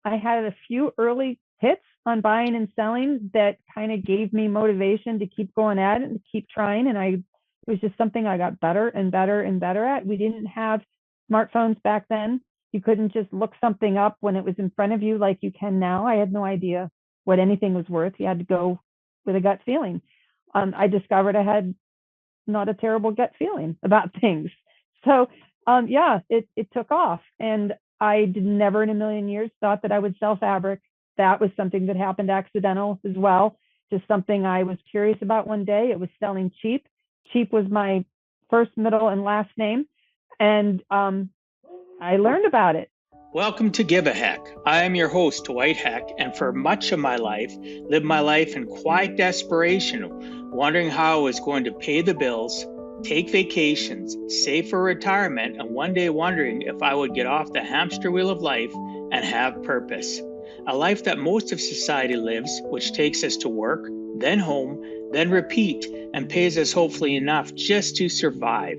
I had a few early hits on buying and selling that kind of gave me motivation to keep going at it and keep trying. And it was just something I got better and better and better at. We didn't have smartphones back then. You couldn't just look something up when it was in front of you like you can now. I had no idea what anything was worth. You had to go with a gut feeling. I discovered I had not a terrible gut feeling about things. So yeah, it took off. And I did never in a million years thought that I would sell fabric. That was something that happened accidental as well. Just something I was curious about one day. It was selling cheap. Cheap was my first, middle, and last name. And I learned about it. Welcome to Give a Heck. I am your host, Dwight Heck, and for much of my life, lived my life in quiet desperation, wondering how I was going to pay the bills, take vacations, save for retirement, and one day wondering if I would get off the hamster wheel of life and have purpose. A life that most of society lives, which takes us to work, then home, then repeat, and pays us hopefully enough just to survive.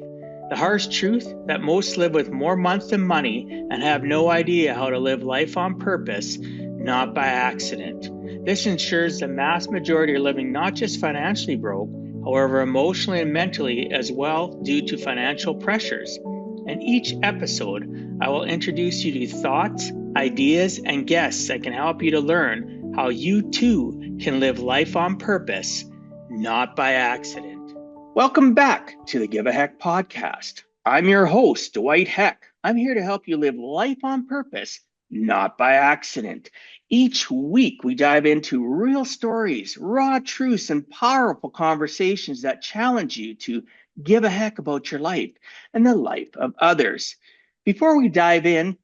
The harsh truth that most live with more months than money and have no idea how to live life on purpose, not by accident. This ensures the mass majority are living not just financially broke, however emotionally and mentally as well due to financial pressures. In each episode, I will introduce you to thoughts, ideas, and guests that can help you to learn how you too can live life on purpose, not by accident. Welcome back to the Give a Heck podcast. I'm your host, Dwight Heck. I'm here to help you live life on purpose, not by accident. Each week, we dive into real stories, raw truths, and powerful conversations that challenge you to give a heck about your life and the life of others. Before we dive in,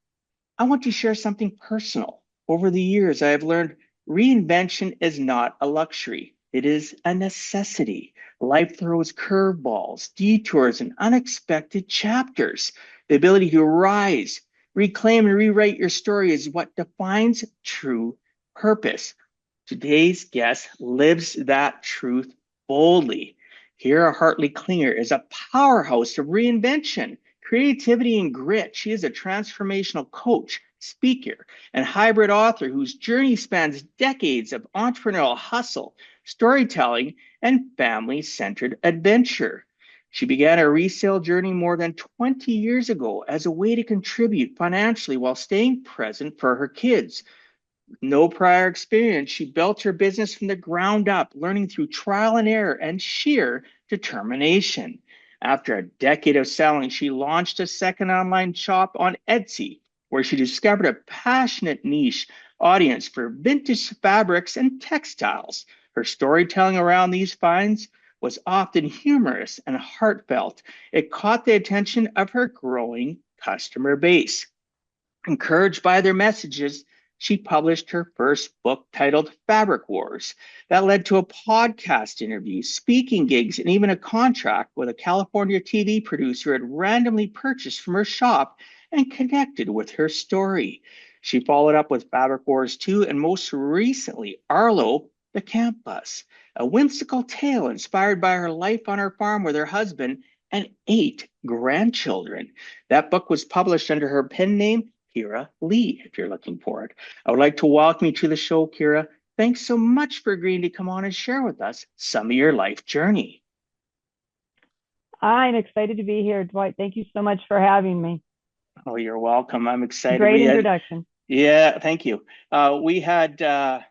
I want to share something personal. Over the years, I have learned reinvention is not a luxury. It is a necessity. Life throws curveballs, detours, and unexpected chapters. The ability to rise, reclaim, and rewrite your story is what defines true purpose. Today's guest lives that truth boldly. Kira Hartley Klinger is a powerhouse of reinvention, creativity, and grit. She is a transformational coach, speaker, and hybrid author whose journey spans decades of entrepreneurial hustle, storytelling, and family-centered adventure. She began her resale journey more than 20 years ago as a way to contribute financially while staying present for her kids. With no prior experience, she built her business from the ground up, learning through trial and error and sheer determination. After a decade of selling, she launched a second online shop on Etsy, where she discovered a passionate niche audience for vintage fabrics and textiles. Her storytelling around these finds was often humorous and heartfelt. It caught the attention of her growing customer base. Encouraged by their messages, she published her first book titled Fabric Wars. That led to a podcast interview, speaking gigs, and even a contract with a California TV producer who had randomly purchased from her shop and connected with her story. She followed up with Fabric Wars 2 and most recently, Arlo, the Camp Bus, a whimsical tale inspired by her life on her farm with her husband and 8 grandchildren. That book was published under her pen name, Kira Lee, if you're looking for it. I would like to welcome you to the show, Kira. Thanks so much for agreeing to come on and share with us some of your life journey. I'm excited to be here, Dwight. Thank you so much for having me. Oh, you're welcome. I'm excited. Great introduction. Yeah, thank you. We had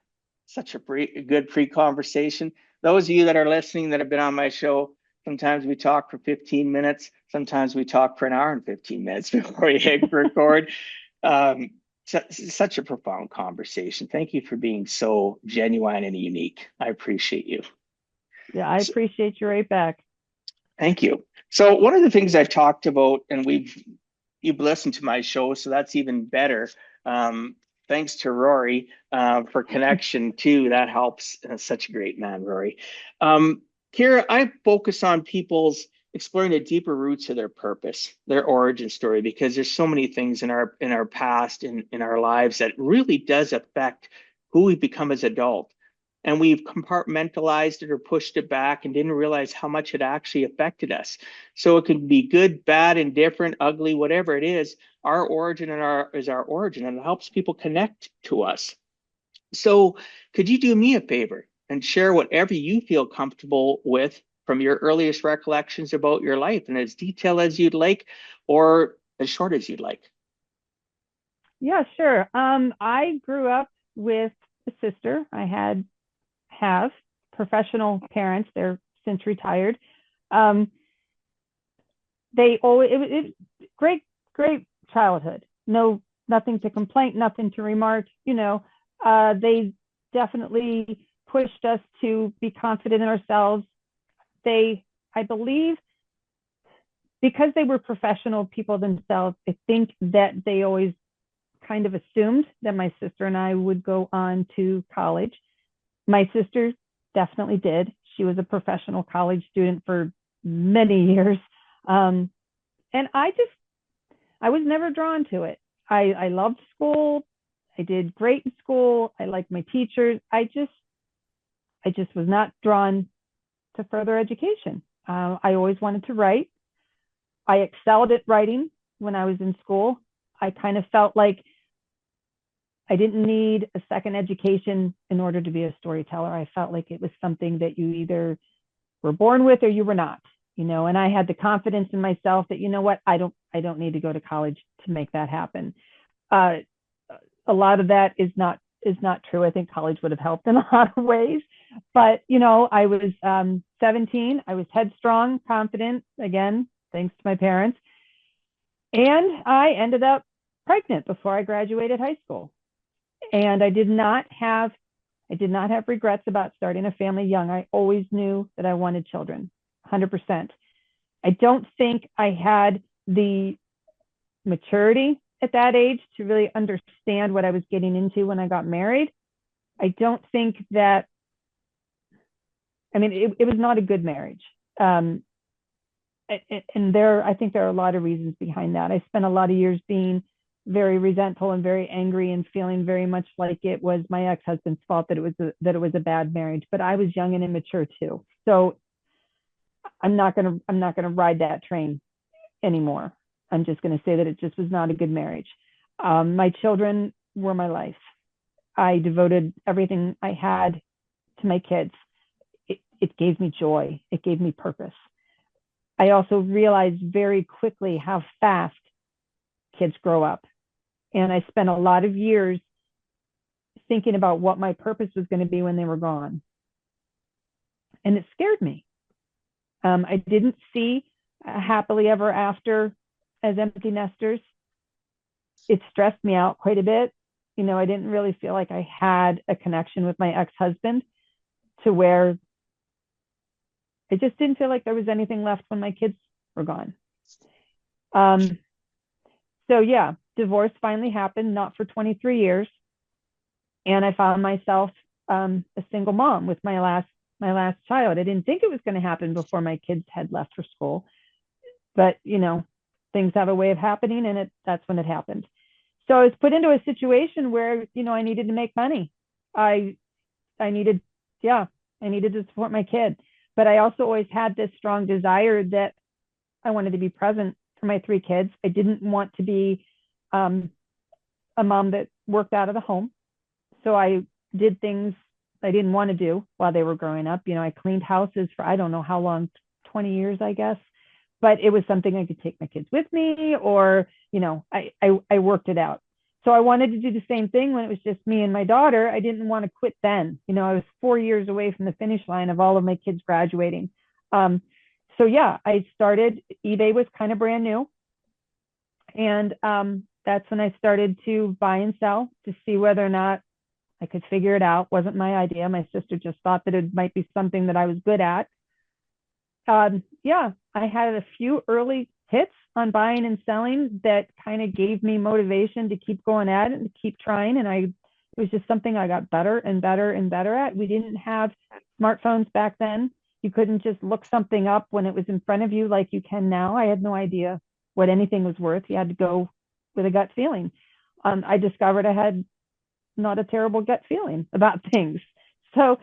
such a good pre-conversation. Those of you that are listening that have been on my show, sometimes we talk for 15 minutes. Sometimes we talk for an hour and 15 minutes before we hit record. Such a profound conversation. Thank you for being so genuine and unique. I appreciate you. Yeah, I appreciate you right back. Thank you. So one of the things I've talked about, and you've listened to my show, so that's even better. Thanks to Rory for connection too. That helps. Such a great man, Rory. Kira, I focus on people's exploring the deeper roots of their purpose, their origin story, because there's so many things in our past, in our lives that really does affect who we become as adults. And we've compartmentalized it or pushed it back and didn't realize how much it actually affected us. So it can be good, bad, indifferent, ugly, whatever it is. our origin is our origin, and it helps people connect to us. So could you do me a favor and share whatever you feel comfortable with from your earliest recollections about your life, and as detailed as you'd like or as short as you'd like? Yeah, sure. I grew up with a sister. Have professional parents. They're since retired. They always great childhood. No, nothing to complain, nothing to remark. They definitely pushed us to be confident in ourselves. I believe, because they were professional people themselves, I think that they always kind of assumed that my sister and I would go on to college. My sister definitely did. She was a professional college student for many years. And I was never drawn to it. I loved school. I did great in school. I liked my teachers. I just was not drawn to further education. I always wanted to write. I excelled at writing when I was in school. I kind of felt like I didn't need a second education in order to be a storyteller. I felt like it was something that you either were born with or you were not, and I had the confidence in myself that, what, I don't need to go to college to make that happen. A lot of that is not true. I think college would have helped in a lot of ways, but I was 17. I was headstrong, confident, again, thanks to my parents. And I ended up pregnant before I graduated high school. And I did not have regrets about starting a family young. I always knew that I wanted children, 100%. I don't think I had the maturity at that age to really understand what I was getting into when I got married. I don't think that, it was not a good marriage. And I think there are a lot of reasons behind that. I spent a lot of years being very resentful and very angry and feeling very much like it was my ex-husband's fault that it was a bad marriage. But I was young and immature too. So I'm not gonna ride that train anymore. I'm just gonna say that it just was not a good marriage. My children were my life. I devoted everything I had to my kids. It gave me joy. It gave me purpose. I also realized very quickly how fast kids grow up. And I spent a lot of years thinking about what my purpose was going to be when they were gone. And it scared me. I didn't see happily ever after as empty nesters. It stressed me out quite a bit. I didn't really feel like I had a connection with my ex-husband to where I just didn't feel like there was anything left when my kids were gone. So yeah, divorce finally happened, not for 23 years. And I found myself a single mom with my last child. I didn't think it was going to happen before my kids had left for school, but things have a way of happening, and that's when it happened. So I was put into a situation where, I needed to make money. I needed to support my kid, but I also always had this strong desire that I wanted to be present for my 3 kids. I didn't want to be a mom that worked out of the home. So I did things I didn't want to do while they were growing up. I cleaned houses for, I don't know how long, 20 years, I guess. But it was something I could take my kids with me, or, I worked it out. So I wanted to do the same thing when it was just me and my daughter. I didn't want to quit then. I was 4 years away from the finish line of all of my kids graduating. So yeah, I started, eBay was kind of brand new. And that's when I started to buy and sell to see whether or not I could figure it out. Wasn't my idea. My sister just thought that it might be something that I was good at. Yeah, I had a few early hits on buying and selling that kind of gave me motivation to keep going at it and to keep trying. And it was just something I got better and better and better at. We didn't have smartphones back then. You couldn't just look something up when it was in front of you like you can now. I had no idea what anything was worth. You had to go with a gut feeling. I discovered I had not a terrible gut feeling about things. So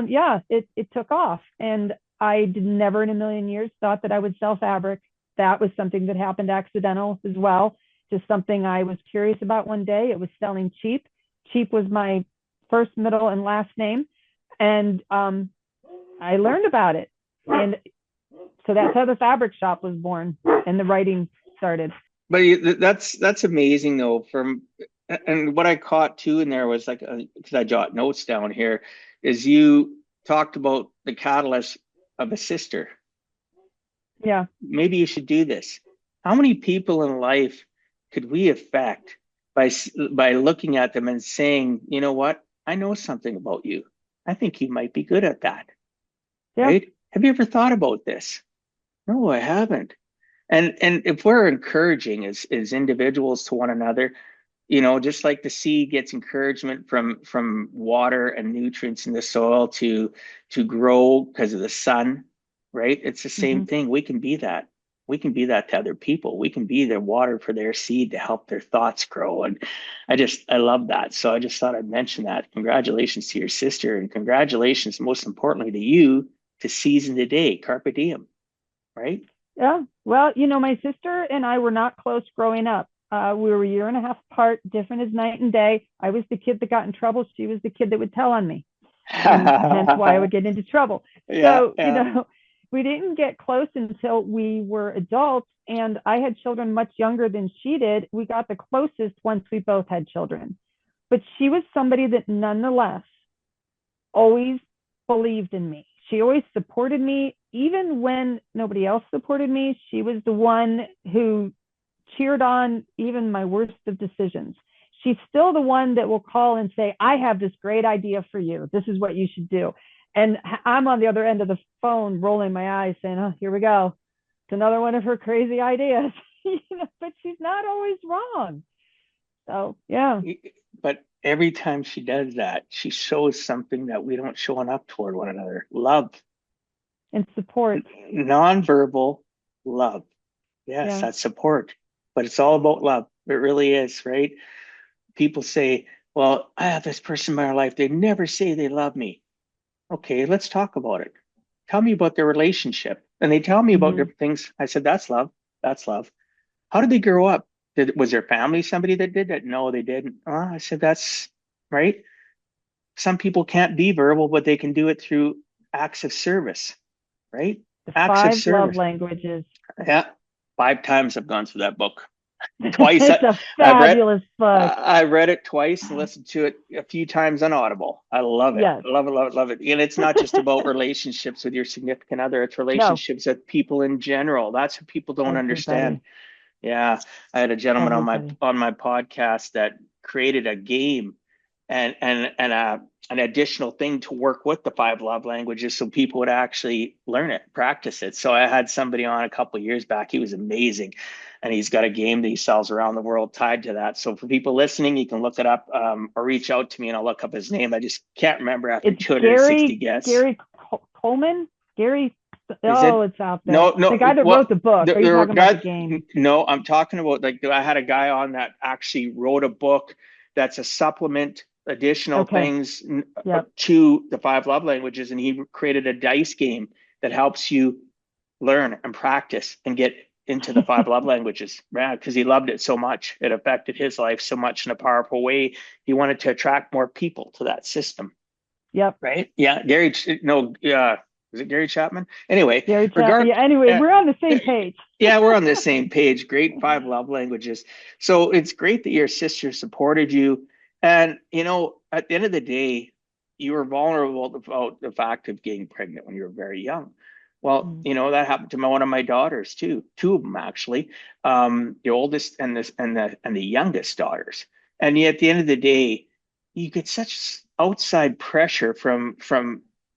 yeah, it took off. And I never in a million years thought that I would sell fabric. That was something that happened accidental as well. just something I was curious about one day. It was selling cheap. Cheap was my first, middle, and last name. And I learned about it. And so that's how the fabric shop was born and the writing started. But that's amazing though. And what I caught too in there was like, because I jot notes down here, is you talked about the catalyst of a sister. Yeah. Maybe you should do this. How many people in life could we affect by looking at them and saying, you know what, I know something about you. I think you might be good at that. Yeah. Right? Have you ever thought about this? No, I haven't. And if we're encouraging as individuals to one another, just like the seed gets encouragement from water and nutrients in the soil to grow because of the sun, right? It's the same thing. We can be that. We can be that to other people. We can be their water for their seed to help their thoughts grow. And I love that. So I just thought I'd mention that. Congratulations to your sister, and congratulations, most importantly, to you to season the day, carpe diem, right? Yeah. Well, my sister and I were not close growing up. We were a year and a half apart, different as night and day. I was the kid that got in trouble. She was the kid that would tell on me. And hence why I would get into trouble. So, we didn't get close until we were adults. And I had children much younger than she did. We got the closest once we both had children. But she was somebody that nonetheless always believed in me. She always supported me, even when nobody else supported me. She was the one who cheered on even my worst of decisions. She's still the one that will call and say, I have this great idea for you. This is what you should do. And I'm on the other end of the phone rolling my eyes saying, oh, here we go. It's another one of her crazy ideas. But she's not always wrong. So, yeah. But every time she does that, she shows something that we don't show enough toward one another. Love. And support. Nonverbal love. Yes, that's support. But it's all about love. It really is, right? People say, well, I have this person in my life. They never say they love me. Okay, let's talk about it. Tell me about their relationship. And they tell me about different things. I said, that's love. That's love. How did they grow up? Was their family somebody that did that? No, they didn't. I said, that's right. Some people can't be verbal, but they can do it through acts of service, right? The Acts of 5 service. love languages. Yeah. 5 times I've gone through that book. Twice. It's a fabulous book. I read it twice and listened to it a few times on Audible. I love it. Yes. Love it, love it, love it. And it's not just about relationships with your significant other. It's relationships with people in general. That's what people don't understand. Yeah. I had a gentleman on my podcast that created a game and an additional thing to work with the 5 love languages so people would actually learn it, practice it. So I had somebody on a couple of years back. He was amazing. And he's got a game that he sells around the world tied to that. So for people listening, you can look it up or reach out to me and I'll look up his name. I just can't remember after 260 guests. Gary Coleman? Gary? It's out there. No, the guy that wrote the book. Are you talking about the game? No, I'm talking about I had a guy on that actually wrote a book that's a supplement, additional things to the 5 love languages. And he created a dice game that helps you learn and practice and get into the 5 love languages. Yeah, because he loved it so much. It affected his life so much in a powerful way. He wanted to attract more people to that system. Yep. Right? Yeah. Was it Gary Chapman? Anyway. Gary Chapman. Anyway, we're on the same page. Yeah, we're on the same page. Great 5 love languages. So it's great that your sister supported you. And, at the end of the day, you were vulnerable about the fact of getting pregnant when you were very young. Well, that happened to one of my daughters too. 2 of them actually, the oldest and the youngest daughters. And yet at the end of the day, you get such outside pressure from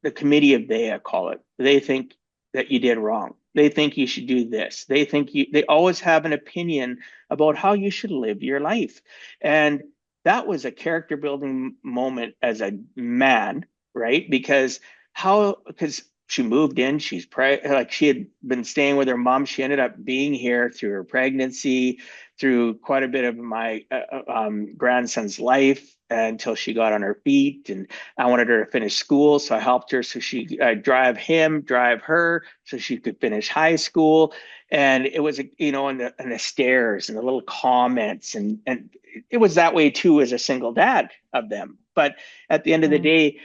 the committee of they, I call it. They think that you did wrong. They think you should do this. They always have an opinion about how you should live your life. And that was a character building moment as a man, right? Because she moved in, she had been staying with her mom. She ended up being here through her pregnancy, through quite a bit of my grandson's life. until she got on her feet. And I wanted her to finish school, so I helped her so she drive her so she could finish high school. And it was, and the stares and the little comments, and it was that way too as a single dad of them. But at the end of the Mm. day,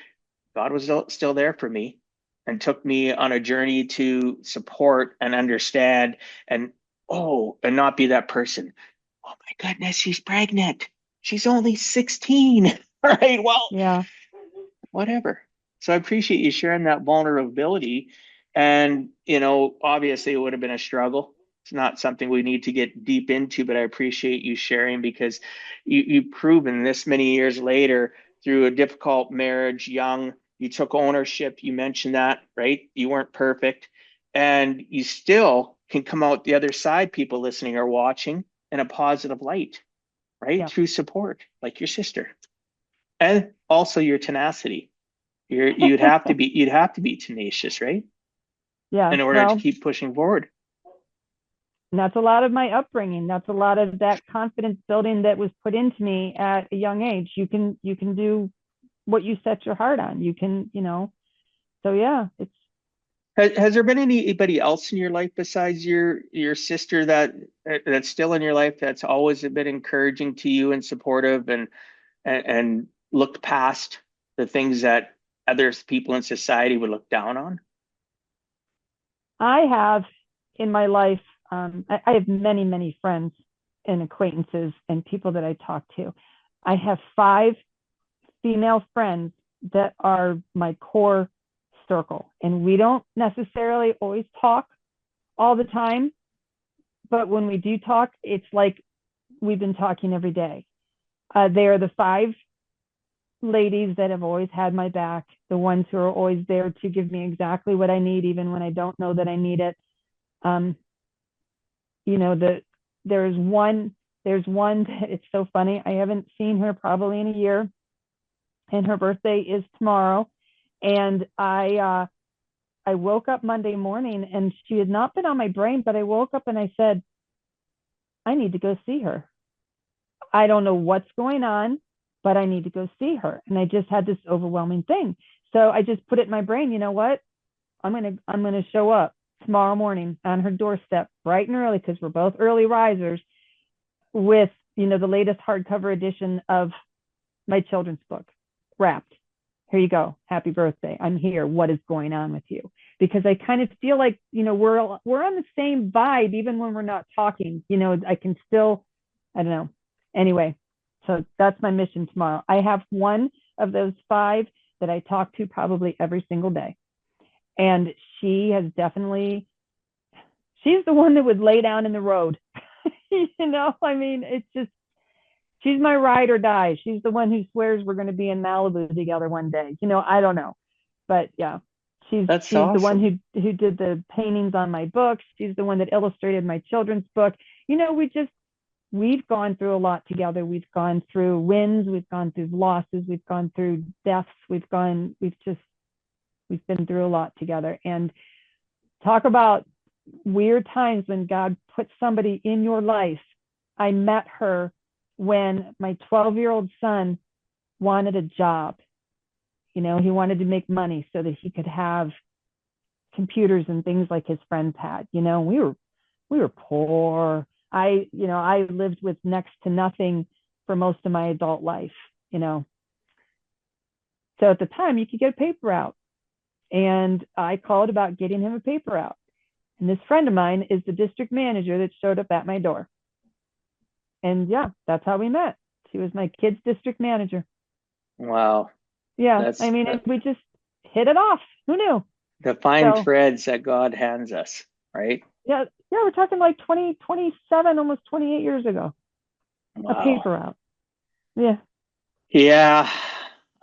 God was still there for me and took me on a journey to support and understand and and not be that person. Oh my goodness, she's pregnant. She's only 16. All right, well, Yeah. whatever. So I appreciate you sharing that vulnerability. And, obviously it would have been a struggle. It's not something we need to get deep into, but I appreciate you sharing because you've proven this many years later through a difficult marriage, young, you took ownership. You mentioned that, right? You weren't perfect. And you still can come out the other side, people listening or watching, in a positive light, right? Yeah. Through support, like your sister. And also your tenacity. You'd have to be tenacious, right? Yeah. In order to Well, keep pushing forward. and that's a lot of my upbringing. That's a lot of that confidence building that was put into me at a young age. You can do what you set your heart on. You can, so yeah, it's Has there been anybody else in your life besides your sister that's still in your life that's always been encouraging to you and supportive and looked past the things that other people in society would look down on? I have in my life, I have many, many friends and acquaintances and people that I talk to. I have 5 female friends that are my core circle. And we don't necessarily always talk all the time, but when we do talk, it's like we've been talking every day. They are the 5 ladies that have always had my back, the ones who are always there to give me exactly what I need, even when I don't know that I need it. Um, you know, the there's one that it's so funny. I haven't seen her probably in a year, and her birthday is tomorrow. And I woke up Monday morning and she had not been on my brain, but I woke up and I said, I need to go see her. I don't know what's going on, but I need to go see her. And I just had this overwhelming thing. So I just put it in my brain, you know what? I'm gonna show up tomorrow morning on her doorstep bright and early because we're both early risers with the latest hardcover edition of my children's book wrapped. Here you go. Happy birthday. I'm here. What is going on with you? Because I kind of feel like, we're on the same vibe, even when we're not talking. I can still, I don't know. Anyway, so that's my mission tomorrow. I have one of those 5 that I talk to probably every single day. And she has definitely, she's the one that would lay down in the road. I mean, it's just, she's my ride or die. She's the one who swears we're going to be in Malibu together one day. I don't know, but yeah, she's That's she's the one awesome. who did the paintings on my books. She's the one that illustrated my children's book. We've gone through a lot together. We've gone through wins. We've gone through losses. We've gone through deaths. We've been through a lot together. And talk about weird times when God puts somebody in your life. I met her when my 12-year-old son wanted a job. He wanted to make money so that he could have computers and things like his friends had. We were poor. I lived with next to nothing for most of my adult life. So at the time you could get a paper out, and I called about getting him a paper out. And this friend of mine is the district manager that showed up at my door. And yeah, that's how we met. She was my kid's district manager. Wow. Yeah, I That's mean, and we just hit it off. Who knew? the fine So threads that God hands us, right? yeah, yeah, we're talking like 20, 27, almost 28 years ago. A Wow. paper route. Yeah. Yeah,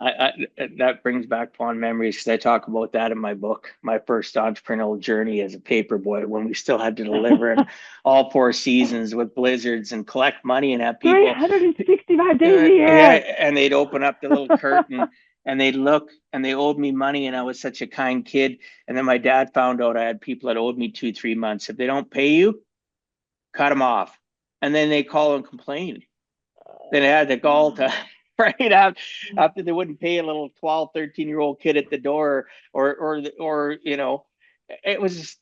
that brings back fond memories because I talk about that in my book, my first entrepreneurial journey as a paper boy, when we still had to deliver in all 4 seasons with blizzards and collect money and have people, 365 days a yeah, year. and they'd open up the little curtain and they'd look and they owed me money and I was such a kind kid. And then my dad found out I had people that owed me 2, 3 months. If they don't pay you, cut them off. And then they call and complain. Then I had the gall to right? After they wouldn't pay a little 12, 13-year-old kid at the door, or it was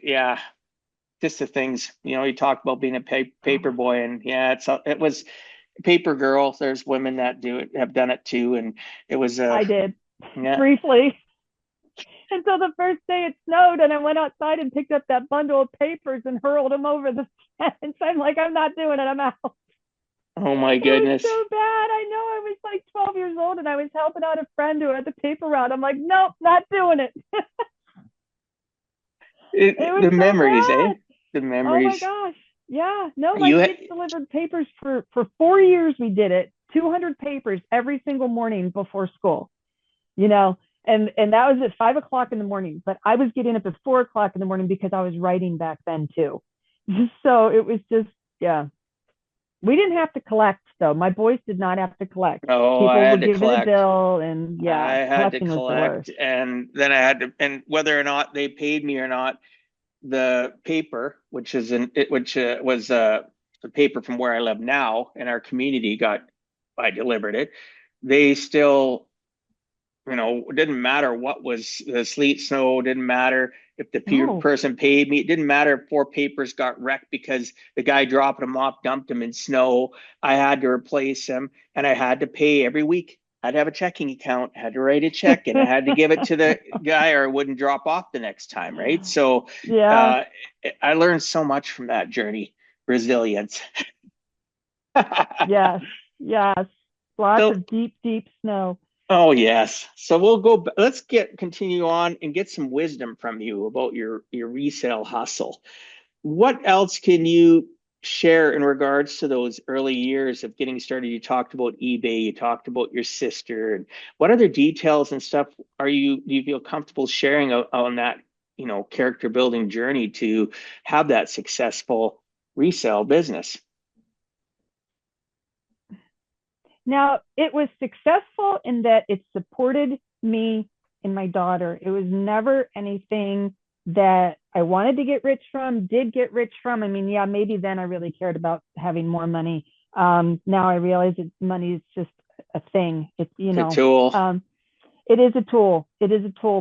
yeah, just the things, you talked about being a paper boy, and yeah, it was paper girl. There's women that have done it too, and it was I did yeah. briefly until the first day it snowed, and I went outside and picked up that bundle of papers and hurled them over the fence. I'm like, I'm not doing it. I'm out. Oh my It was goodness. so bad. I know, I was like 12 years old and I was helping out a friend who had the paper route. I'm like, nope, not doing it. It was The so memories, eh? bad. The Oh my memories. gosh. Yeah. No, my You kids delivered papers for 4 years. We did it. 200 papers every single morning before school, you know, and that was at 5 o'clock in the morning, but I was getting up at 4 o'clock in the morning because I was writing back then too. So it was just, yeah. We didn't have to collect though. My boys did not have to collect. Oh, I People were had to given a collect. bill, and I yeah, had to collecting was the worst. collect, and then I had to, and whether or not they paid me or not, the paper, which was the paper from where I live now in our community, I delivered it. They still, it didn't matter what was the sleet, snow, didn't matter if the Oh. person paid me. It didn't matter if 4 papers got wrecked because the guy dropping them off dumped them in snow. I had to replace them, and I had to pay every week. I'd have a checking account, I had to write a check, and I had to give it to the guy or it wouldn't drop off the next time, right? So Yeah. uh, I learned so much from that journey. Resilience. Yes. Yes. Lots So of deep, deep snow. oh yes. So we'll go. Let's continue on and get some wisdom from you about your resale hustle. What else can you share in regards to those early years of getting started? You talked about eBay. You talked about your sister. And what other details and stuff do you feel comfortable sharing on that character building journey to have that successful resale business? Now, it was successful in that it supported me and my daughter. It was never anything that I wanted to get rich from, did get rich from. I mean, yeah, maybe then I really cared about having more money. Now I realize that money is just a thing. It's, It's a tool. it is a tool. It is a tool,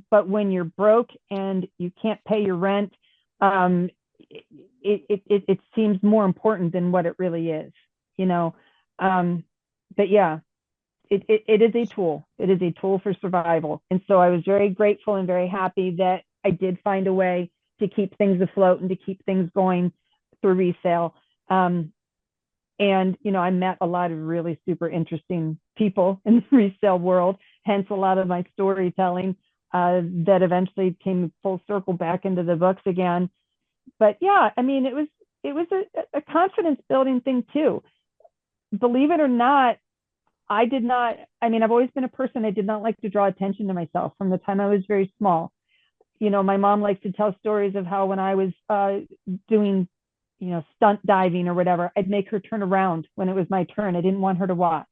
but when you're broke and you can't pay your rent, um, it seems more important than what it really is, you know. Um, but yeah, it is a tool. It is a tool for survival. And so I was very grateful and very happy that I did find a way to keep things afloat and to keep things going through resale. And I met a lot of really super interesting people in the resale world, hence a lot of my storytelling that eventually came full circle back into the books again. But yeah, I mean, it was a confidence building thing too. Believe it or not, I did not, I mean, I've always been a person, I did not like to draw attention to myself from the time I was very small. My mom likes to tell stories of how when I was doing, stunt diving or whatever, I'd make her turn around when it was my turn. I didn't want her to watch,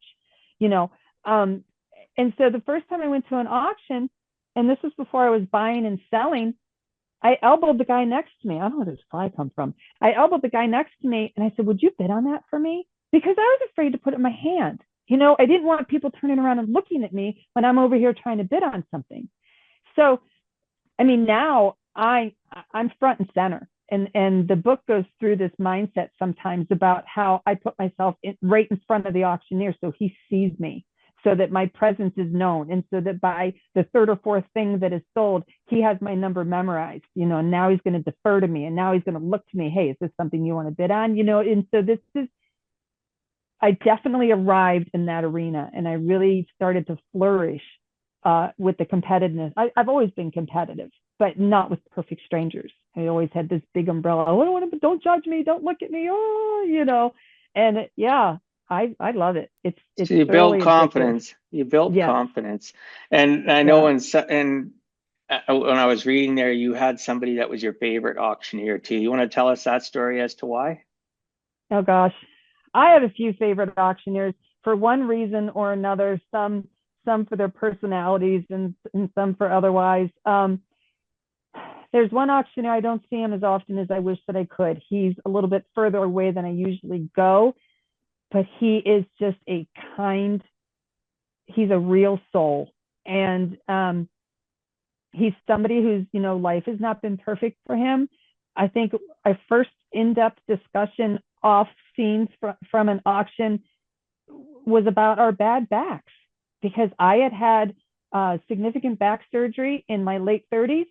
you know. Um, and so the first time I went to an auction, and this was before I was buying and selling, I elbowed the guy next to me. I don't know where this fly come from. I elbowed the guy next to me and I said, "Would you bid on that for me?" Because I was afraid to put it in my hand. I didn't want people turning around and looking at me when I'm over here trying to bid on something. So, I mean, now I'm front and center. And the book goes through this mindset sometimes about how I put myself right in front of the auctioneer so he sees me, so that my presence is known, and so that by the third or fourth thing that is sold, he has my number memorized, and now he's going to defer to me, and now he's going to look to me, hey, is this something you want to bid on? And so I definitely arrived in that arena, and I really started to flourish with the competitiveness. I've always been competitive, but not with perfect strangers. I always had this big umbrella. Oh, don't judge me, don't look at me. Oh. And yeah, I love it. It's So you build thoroughly addictive. confidence. You build Yes. confidence, and I know Yeah. when I was reading there, you had somebody that was your favorite auctioneer too. You want to tell us that story as to why? Oh gosh, I have a few favorite auctioneers for one reason or another. Some for their personalities, and some for otherwise. There's one auctioneer, I don't see him as often as I wish that I could. He's a little bit further away than I usually go. but he is just a kind, he's a real soul. And he's somebody who's, life has not been perfect for him. I think our first in-depth discussion off scenes from an auction was about our bad backs, because I had significant back surgery in my late 30s,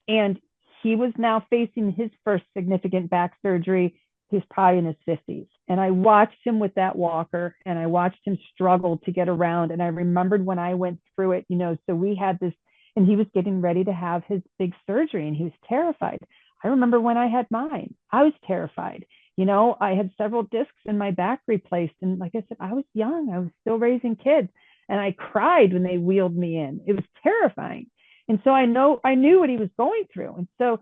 and he was now facing his first significant back surgery. He's probably in his 50s. And I watched him with that walker, and I watched him struggle to get around. And I remembered when I went through it, so we had this, and he was getting ready to have his big surgery, and he was terrified. I remember when I had mine, I was terrified. I had several discs in my back replaced. And like I said, I was young, I was still raising kids. And I cried when they wheeled me in. It was terrifying. And so I knew what he was going through. And so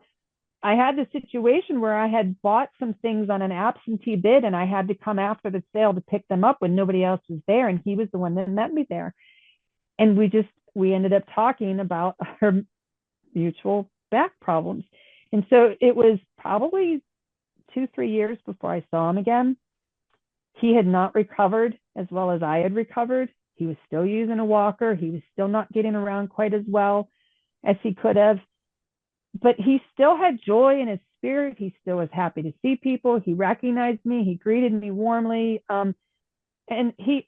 I had the situation where I had bought some things on an absentee bid, and I had to come after the sale to pick them up when nobody else was there. And he was the one that met me there. And we ended up talking about our mutual back problems. And so it was probably 2-3 years before I saw him again. He had not recovered as well as I had recovered. He was still using a walker. He was still not getting around quite as well as he could have. But he still had joy in his spirit. He still was happy to see people. He recognized me. He greeted me warmly. And he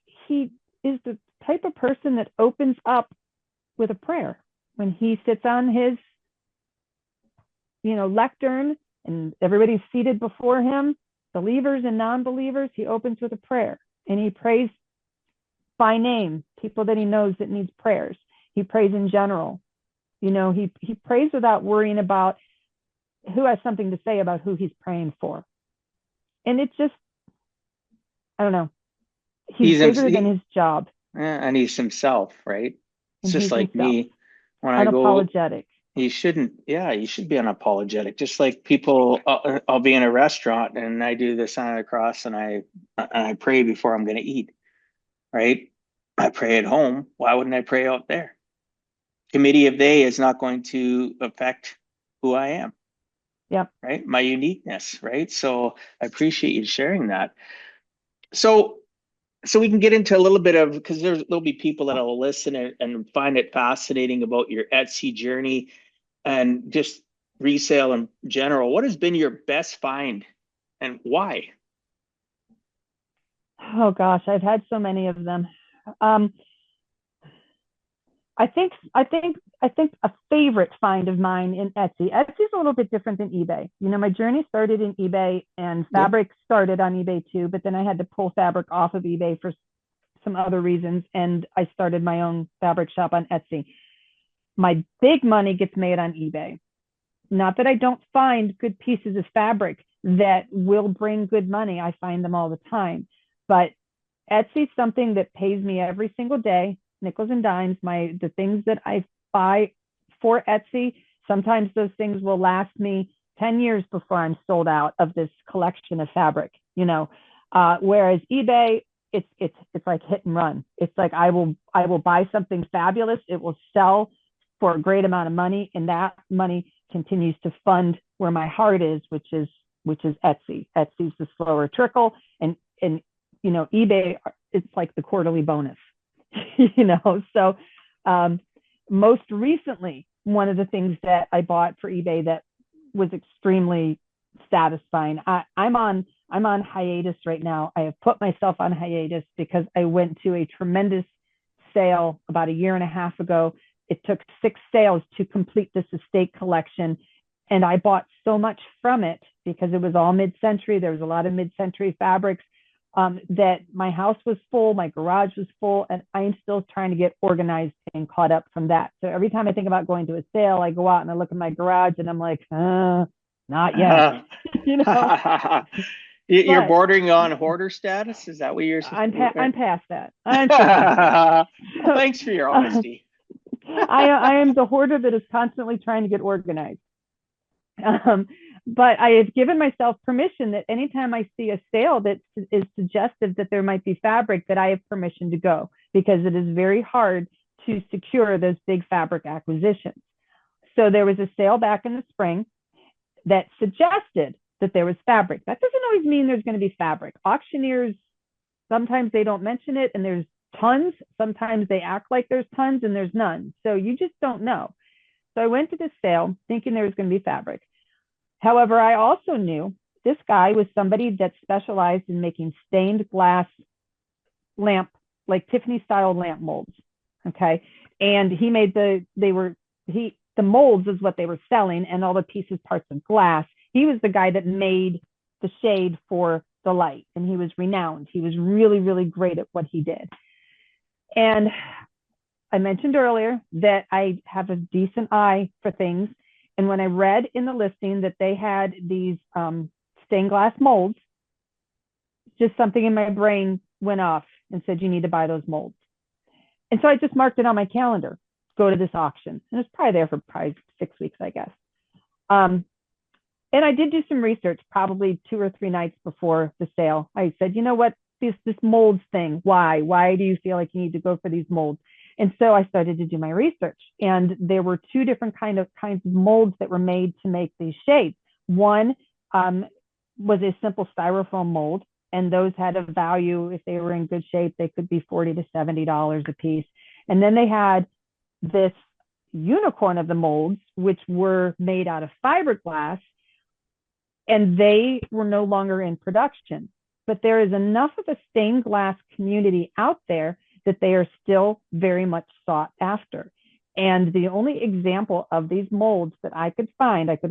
is the type of person that opens up with a prayer. When he sits on his, lectern and everybody's seated before him, believers and non-believers, he opens with a prayer, and he prays by name, people that he knows that needs prayers. He prays in general. He prays without worrying about who has something to say about who he's praying for. And it just, I don't know. He's bigger than his job. And he's himself, right? It's And just like himself. me. When I go, unapologetic. you should be unapologetic. Just like people, I'll be in a restaurant and I do the sign of the cross, and I pray before I'm going to eat, right? I pray at home. Why wouldn't I pray out there? Committee of day is not going to affect who I am. Yep. Right. My uniqueness. Right. So I appreciate you sharing that. So we can get into a little bit of, because there'll be people that will listen and find it fascinating about your Etsy journey and just resale in general. What has been your best find and why? Oh gosh, I've had so many of them. I think a favorite find of mine in Etsy. Etsy's a little bit different than eBay. My journey started in eBay, and fabric started on eBay too, but then I had to pull fabric off of eBay for some other reasons, and I started my own fabric shop on Etsy. My big money gets made on eBay. Not that I don't find good pieces of fabric that will bring good money. I find them all the time, but Etsy's something that pays me every single day, nickels and dimes. The things that I buy for Etsy, sometimes those things will last me 10 years before I'm sold out of this collection of fabric, whereas eBay, it's like hit and run. It's like I will buy something fabulous. It will sell for a great amount of money, and that money continues to fund where my heart is, which is Etsy. Etsy's the slower trickle, and eBay, it's like the quarterly bonus. So most recently, one of the things that I bought for eBay that was extremely satisfying. I'm on hiatus right now. I have put myself on hiatus because I went to a tremendous sale about a year and a half ago. It took 6 sales to complete this estate collection, and I bought so much from it because it was all mid-century. There was a lot of mid-century fabrics. That my house was full, my garage was full, and I'm still trying to get organized and caught up from that. So every time I think about going to a sale, I go out and I look at my garage and I'm like, not yet. You're bordering on hoarder status? Is that what you're saying? I'm past that. Well, thanks for your honesty. I am the hoarder that is constantly trying to get organized. But I have given myself permission that anytime I see a sale that is suggestive that there might be fabric, that I have permission to go, because it is very hard to secure those big fabric acquisitions. So there was a sale back in the spring that suggested that there was fabric. That doesn't always mean there's going to be fabric. Auctioneers Sometimes they don't mention it and there's tons. Sometimes they act like there's tons and there's none. So you just don't know. So I went to this sale thinking there was going to be fabric. However, I also knew this guy was somebody that specialized in making stained glass lamp, like Tiffany style lamp molds. Okay. And he made the molds is what they were selling, and all the pieces, parts of glass. He was the guy that made the shade for the light, and he was renowned. He was really, really great at what he did. And I mentioned earlier that I have a decent eye for things. And when I read in the listing that they had these stained glass molds, just something in my brain went off and said, you need to buy those molds. And so I just marked it on my calendar, go to this auction. And it's probably there for 6 weeks, I guess. And I did do some research, probably 2 or 3 nights before the sale. I said, you know what, this molds thing, why do you feel like you need to go for these molds? And so I started to do my research, and there were 2 different kinds of molds that were made to make these shades. One was a simple styrofoam mold, and those had a value. If they were in good shape, they could be $40 to $70 a piece. And then they had this unicorn of the molds, which were made out of fiberglass, and they were no longer in production. But there is enough of a stained glass community out there that they are still very much sought after. And the only example of these molds that I could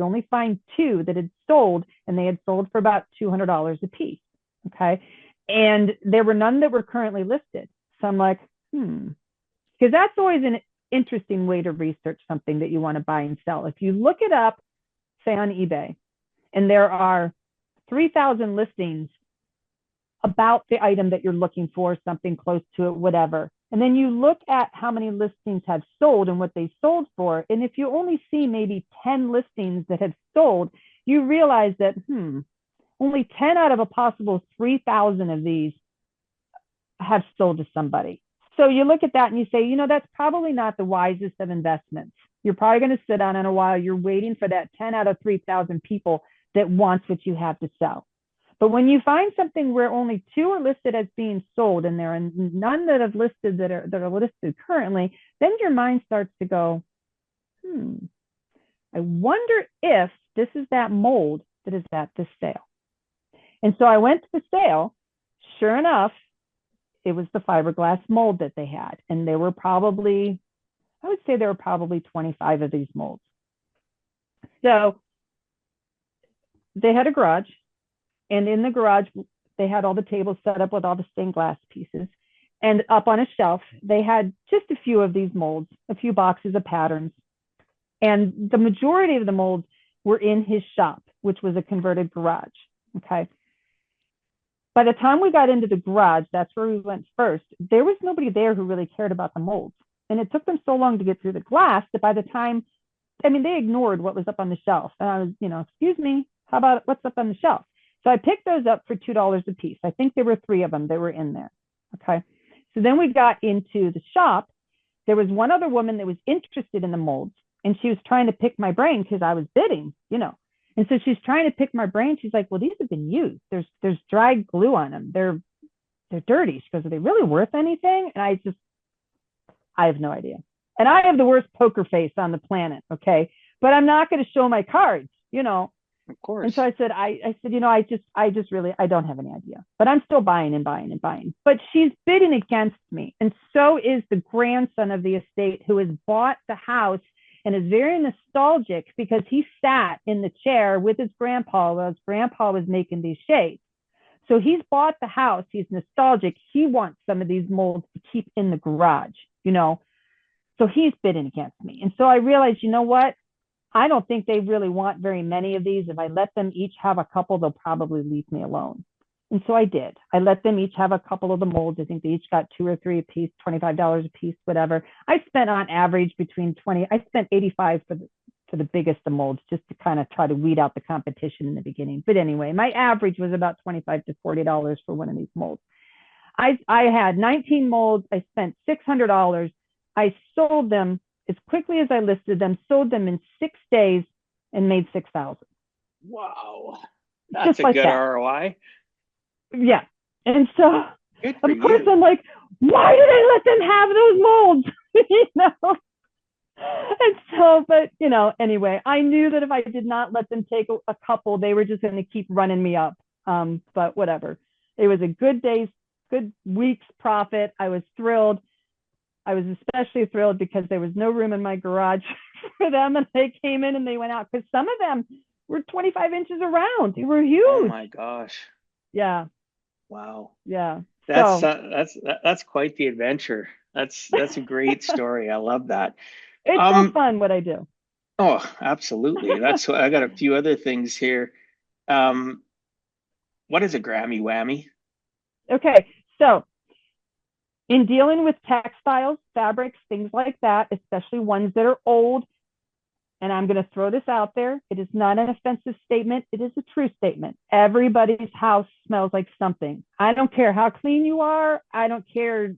only find 2 that had sold, and they had sold for about $200 a piece. Okay. And there were none that were currently listed. So I'm like, because that's always an interesting way to research something that you want to buy and sell. If you look it up, say on eBay, and there are 3,000 listings about the item that you're looking for, something close to it, whatever. And then you look at how many listings have sold and what they sold for. And if you only see maybe 10 listings that have sold, you realize that, only 10 out of a possible 3,000 of these have sold to somebody. So you look at that and you say, that's probably not the wisest of investments. You're probably going to sit on it a while. You're waiting for that 10 out of 3,000 people that wants what you have to sell. But when you find something where only 2 are listed as being sold, and there are none that have listed that are listed currently, then your mind starts to go, I wonder if this is that mold that is at this sale. And so I went to the sale. Sure enough, it was the fiberglass mold that they had. And there were probably 25 of these molds. So they had a garage. And in the garage, they had all the tables set up with all the stained glass pieces. And up on a shelf, they had just a few of these molds, a few boxes of patterns. And the majority of the molds were in his shop, which was a converted garage. Okay. By the time we got into the garage, that's where we went first. There was nobody there who really cared about the molds. And it took them so long to get through the glass that by the time, they ignored what was up on the shelf. And I was, excuse me, how about what's up on the shelf? So I picked those up for $2 a piece. I think there were 3 of them that were in there. Okay. So then we got into the shop. There was one other woman that was interested in the molds, and she was trying to pick my brain because I was bidding, And so she's trying to pick my brain. She's like, well, these have been used. There's dried glue on them. They're dirty. She goes, are they really worth anything? And I have no idea. And I have the worst poker face on the planet. Okay. But I'm not going to show my cards, Of course. And so I said, I just really, I don't have any idea, but I'm still buying and buying and buying. But she's bidding against me. And so is the grandson of the estate, who has bought the house and is very nostalgic because he sat in the chair with his grandpa while his grandpa was making these shades. So he's bought the house. He's nostalgic. He wants some of these molds to keep in the garage, So he's bidding against me. And so I realized, you know what? I don't think they really want very many of these. If I let them each have a couple, they'll probably leave me alone. And so I did. I let them each have a couple of the molds. I think they each got 2 or 3 a piece, $25 a piece, whatever. I spent on average between 20. I spent 85 for the biggest of molds, just to kind of try to weed out the competition in the beginning. But anyway, my average was about $25 to $40 for one of these molds. I had 19 molds. I spent $600. I sold them as quickly as I listed them, sold them in 6 days, and made $6,000. Wow. That's a good ROI. Yeah. And so Good for Of course, you. I'm like, why did I let them have those molds? you know? And so, but anyway, I knew that if I did not let them take a couple, they were just going to keep running me up. But whatever. It was a good day's, good week's profit. I was thrilled. I was especially thrilled because there was no room in my garage for them. And they came in and they went out because some of them were 25 inches around. They were Oh huge. my gosh. Yeah. Wow. Yeah. That's So that's quite the adventure. That's a great story. I love that. it's so Um, fun what I do. oh, absolutely. That's what I got a few other things here. Um, what is a Grammy whammy? Okay. So in dealing with textiles, fabrics, things like that, especially ones that are old, and I'm going to throw this out there. It is not an offensive statement. It is a true statement. Everybody's house smells like something. I don't care how clean you are. I don't care.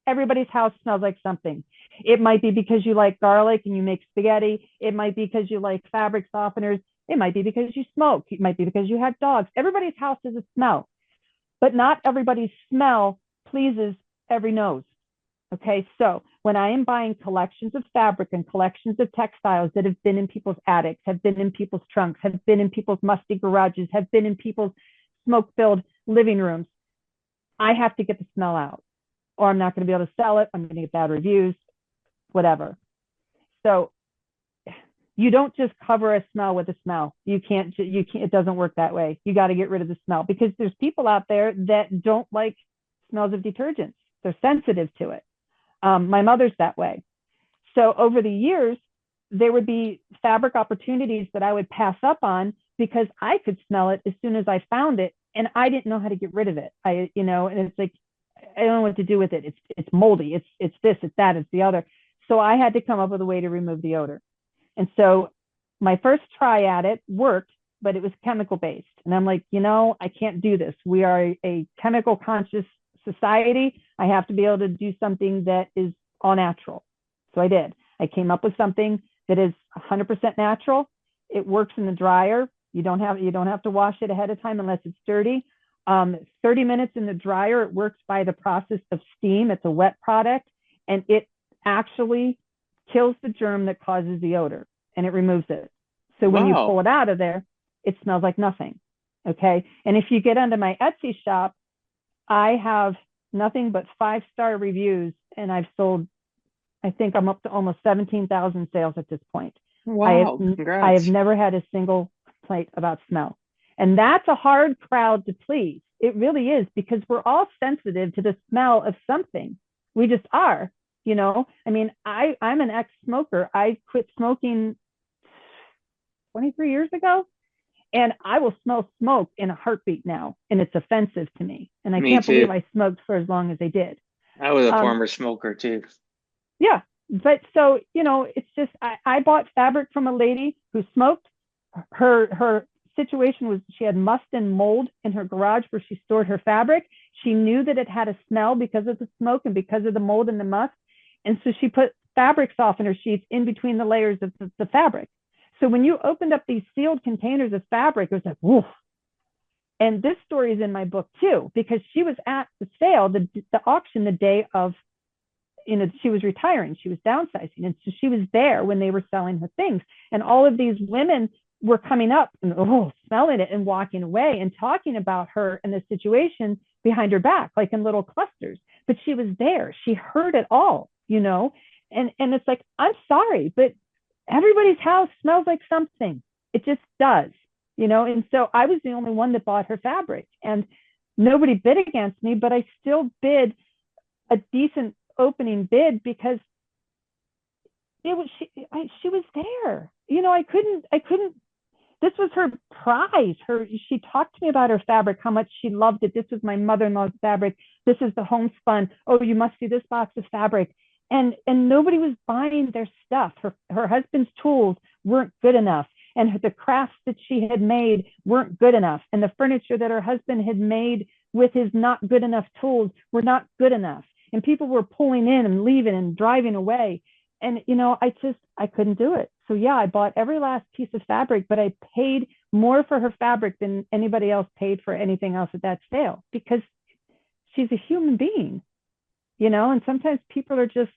Everybody's house smells like something. It might be because you like garlic and you make spaghetti. It might be because you like fabric softeners. It might be because you smoke. It might be because you have dogs. Everybody's house has a smell, but not everybody's smell pleases every nose. Okay, so when I am buying collections of fabric and collections of textiles that have been in people's attics, have been in people's trunks, have been in people's musty garages, have been in people's smoke filled living rooms, I have to get the smell out, or I'm not going to be able to sell it. I'm going to get bad reviews, whatever. So you don't just cover a smell with a smell. You can't, it doesn't work that way. You got to get rid of the smell because there's people out there that don't like smells of detergents. They're sensitive to it. My mother's that way. So over the years, there would be fabric opportunities that I would pass up on because I could smell it as soon as I found it, and I didn't know how to get rid of it. And it's like I don't know what to do with it. It's moldy. It's this. It's that. It's the other. So I had to come up with a way to remove the odor. And so my first try at it worked, but it was chemical based. And I'm like, I can't do this. We are a chemical conscious society. I have to be able to do something that is all natural. So I did. I came up with something that is 100% natural. It works in the dryer. You don't have to wash it ahead of time unless it's dirty. 30 minutes in the dryer. It works by the process of steam. It's a wet product, and it actually kills the germ that causes the odor, and it removes it. So when you pull Wow. it out of there, it smells like nothing. Okay. And if you get onto my Etsy shop, I have nothing but 5-star reviews, and I've sold, I think I'm up to almost 17,000 sales at this point. Wow. I have Congrats. never had a single complaint about smell. And that's a hard crowd to please. It really is, because we're all sensitive to the smell of something. We just are, I mean, I'm an ex-smoker. I quit smoking 23 years ago, and I will smell smoke in a heartbeat now, and it's offensive to me. And I Me can't believe too. I smoked for as long as I did. I was a Um, former smoker too. yeah, but so it's just I bought fabric from a lady who smoked. Her situation was she had must and mold in her garage where she stored her fabric. She knew that it had a smell because of the smoke and because of the mold and the must, and so she put fabric softener sheets in between the layers of the fabric. So when you opened up these sealed containers of fabric, it was like, woof. And this story is in my book too, because she was at the sale, the auction, the day of, she was retiring, she was downsizing. And so she was there when they were selling her things. And all of these women were coming up and smelling it and walking away and talking about her and the situation behind her back, like in little clusters. But she was there. She heard it all, and it's like, I'm sorry, but everybody's house smells like something. It just does, And so I was the only one that bought her fabric, and nobody bid against me, but I still bid a decent opening bid because she was there. I couldn't. This was her prize. She talked to me about her fabric, how much she loved it. This was my mother-in-law's fabric. This is the homespun. Oh, you must see this box of fabric. And nobody was buying their stuff. Her husband's tools weren't good enough, and the crafts that she had made weren't good enough, and the furniture that her husband had made with his not good enough tools were not good enough, and people were pulling in and leaving and driving away. And I couldn't do it. So yeah, I bought every last piece of fabric, but I paid more for her fabric than anybody else paid for anything else at that sale, because she's a human being, and sometimes people are just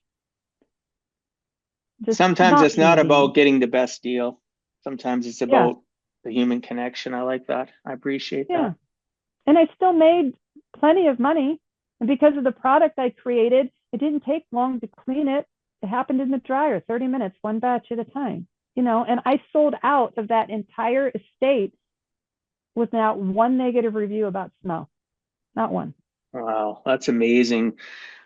Sometimes not it's not human about beings. getting the best deal. Sometimes it's Yeah, about the human connection. I like that. I appreciate that. yeah. And I still made plenty of money. And because of the product I created, it didn't take long to clean it. It happened in the dryer, 30 minutes, one batch at a time, and I sold out of that entire estate with not one negative review about smell, not one. Wow, that's amazing.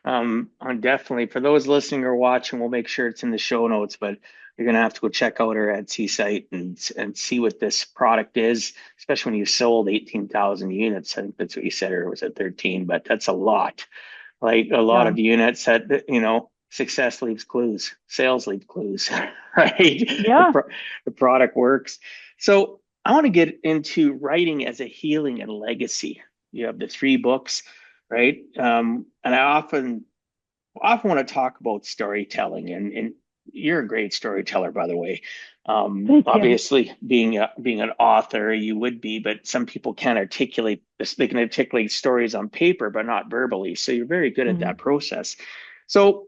I'm definitely, for those listening or watching, we'll make sure it's in the show notes, but you're gonna have to go check out our Etsy site and see what this product is, especially when you sold 18,000 units. I think that's what you said, or was it 13? But that's a lot. Like a lot Yeah. of units that, success leaves clues, sales leave clues, right? The, Yeah. pro the product works. So I want to get into writing as a healing and legacy. You have the three books, right? And I often want to talk about storytelling, and you're a great storyteller, by the way. Thank you. Obviously, being an author, you would be, but some people can't articulate this. They can articulate stories on paper, but not verbally. So you're very good at Mm-hmm. that process. So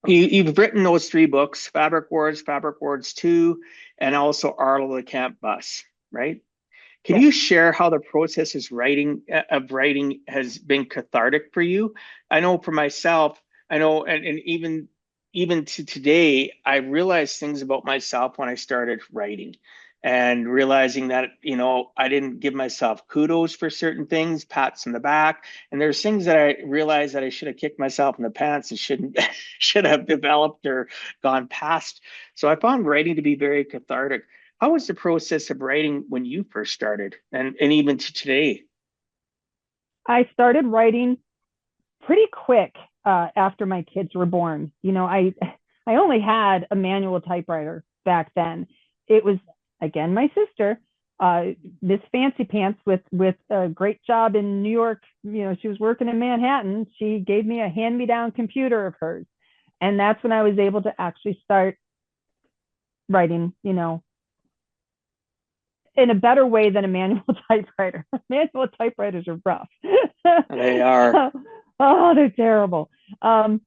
you've written those three books: Fabric Wars 2, and also Arlo the Camp Bus, right? Can Yes. you share how the process of writing has been cathartic for you? I know for myself, I know, and even to today, I realized things about myself when I started writing, and realizing that I didn't give myself kudos for certain things, pats on the back, and there's things that I realized that I should have kicked myself in the pants and shouldn't should have developed or gone past. So I found writing to be very cathartic. How was the process of writing when you first started, and even to today? I started writing pretty quick after my kids were born. I only had a manual typewriter back then. It was, again, my sister, uh, Miss Fancy Pants with a great job in New York. She was working in Manhattan. She gave me a hand-me-down computer of hers, and that's when I was able to actually start writing. In a better way than a manual typewriter. Manual typewriters are rough. They are. Oh, they're terrible. Um,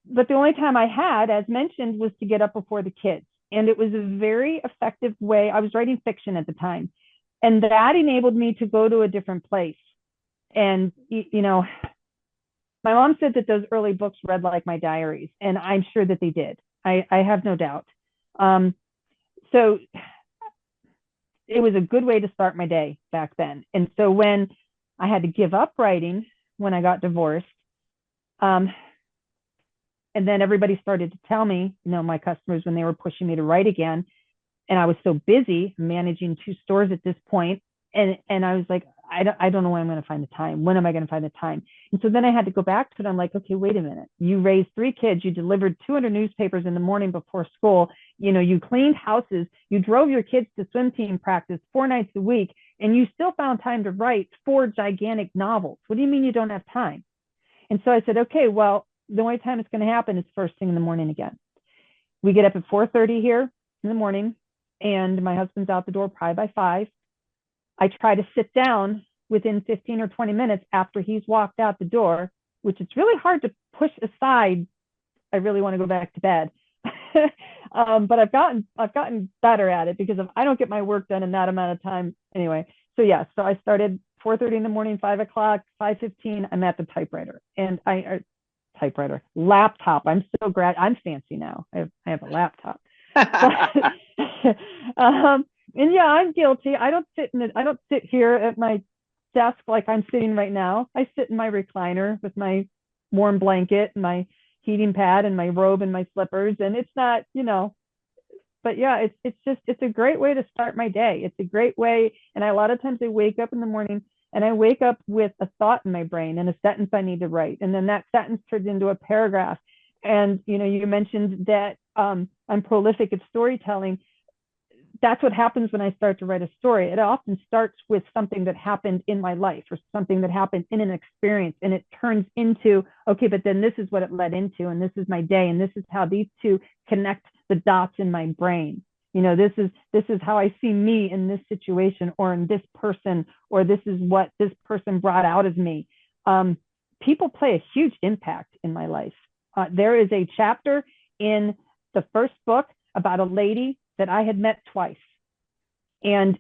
but the only time I had, as mentioned, was to get up before the kids. And it was a very effective way. I was writing fiction at the time. And that enabled me to go to a different place. And, my mom said that those early books read like my diaries. And I'm sure that they did. I have no doubt. Um, so it was a good way to start my day back then. And so when I had to give up writing when I got divorced, um, and then everybody started to tell me, my customers, when they were pushing me to write again, and I was so busy managing two stores at this point, and I was like, I don't know when I'm going to find the time. When am I going to find the time? And so then I had to go back to it. I'm like, okay, wait a minute. You raised three kids. You delivered 200 newspapers in the morning before school. You cleaned houses. You drove your kids to swim team practice 4 nights a week, and you still found time to write four gigantic novels. What do you mean you don't have time? And so I said, okay, well, the only time it's going to happen is first thing in the morning again. We get up at 4:30 here in the morning, and my husband's out the door probably by 5. I try to sit down within 15 or 20 minutes after he's walked out the door, which it's really hard to push aside. I really want to go back to bed. But I've gotten better at it, because if I don't get my work done in that amount of time anyway. So yeah, so I started 4:30 in the morning, 5 o'clock, 5:15. I'm at the typewriter, and typewriter laptop. I'm fancy now. I have a laptop. But and yeah, I'm guilty. I don't sit here at my desk like I'm sitting right now. I sit in my recliner with my warm blanket and my heating pad and my robe and my slippers, and it's not, but yeah, it's a great way to start my day. It's a great way. And a lot of times I wake up in the morning, and I wake up with a thought in my brain and a sentence I need to write, and then that sentence turns into a paragraph. And you mentioned that I'm prolific at storytelling. That's what happens when I start to write a story. It often starts with something that happened in my life, or something that happened in an experience, and it turns into, okay, but then this is what it led into, and this is my day, and this is how these two connect the dots in my brain. This is how I see me in this situation, or in this person, or this is what this person brought out of me. people play a huge impact in my life. There is a chapter in the first book about a lady that I had met twice. And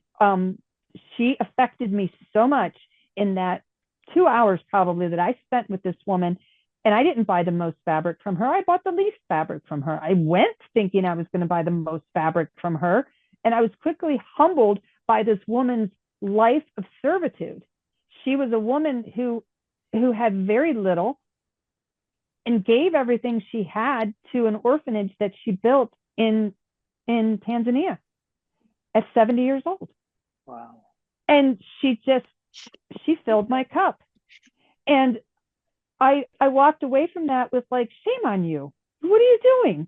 she affected me so much in that 2 hours probably that I spent with this woman. And I didn't buy the most fabric from her. I bought the least fabric from her. I went thinking I was going to buy the most fabric from her. And I was quickly humbled by this woman's life of servitude. She was a woman who had very little and gave everything she had to an orphanage that she built in Tanzania at 70 years old. Wow. And she filled my cup. And I walked away from that with like, shame on you. What are you doing?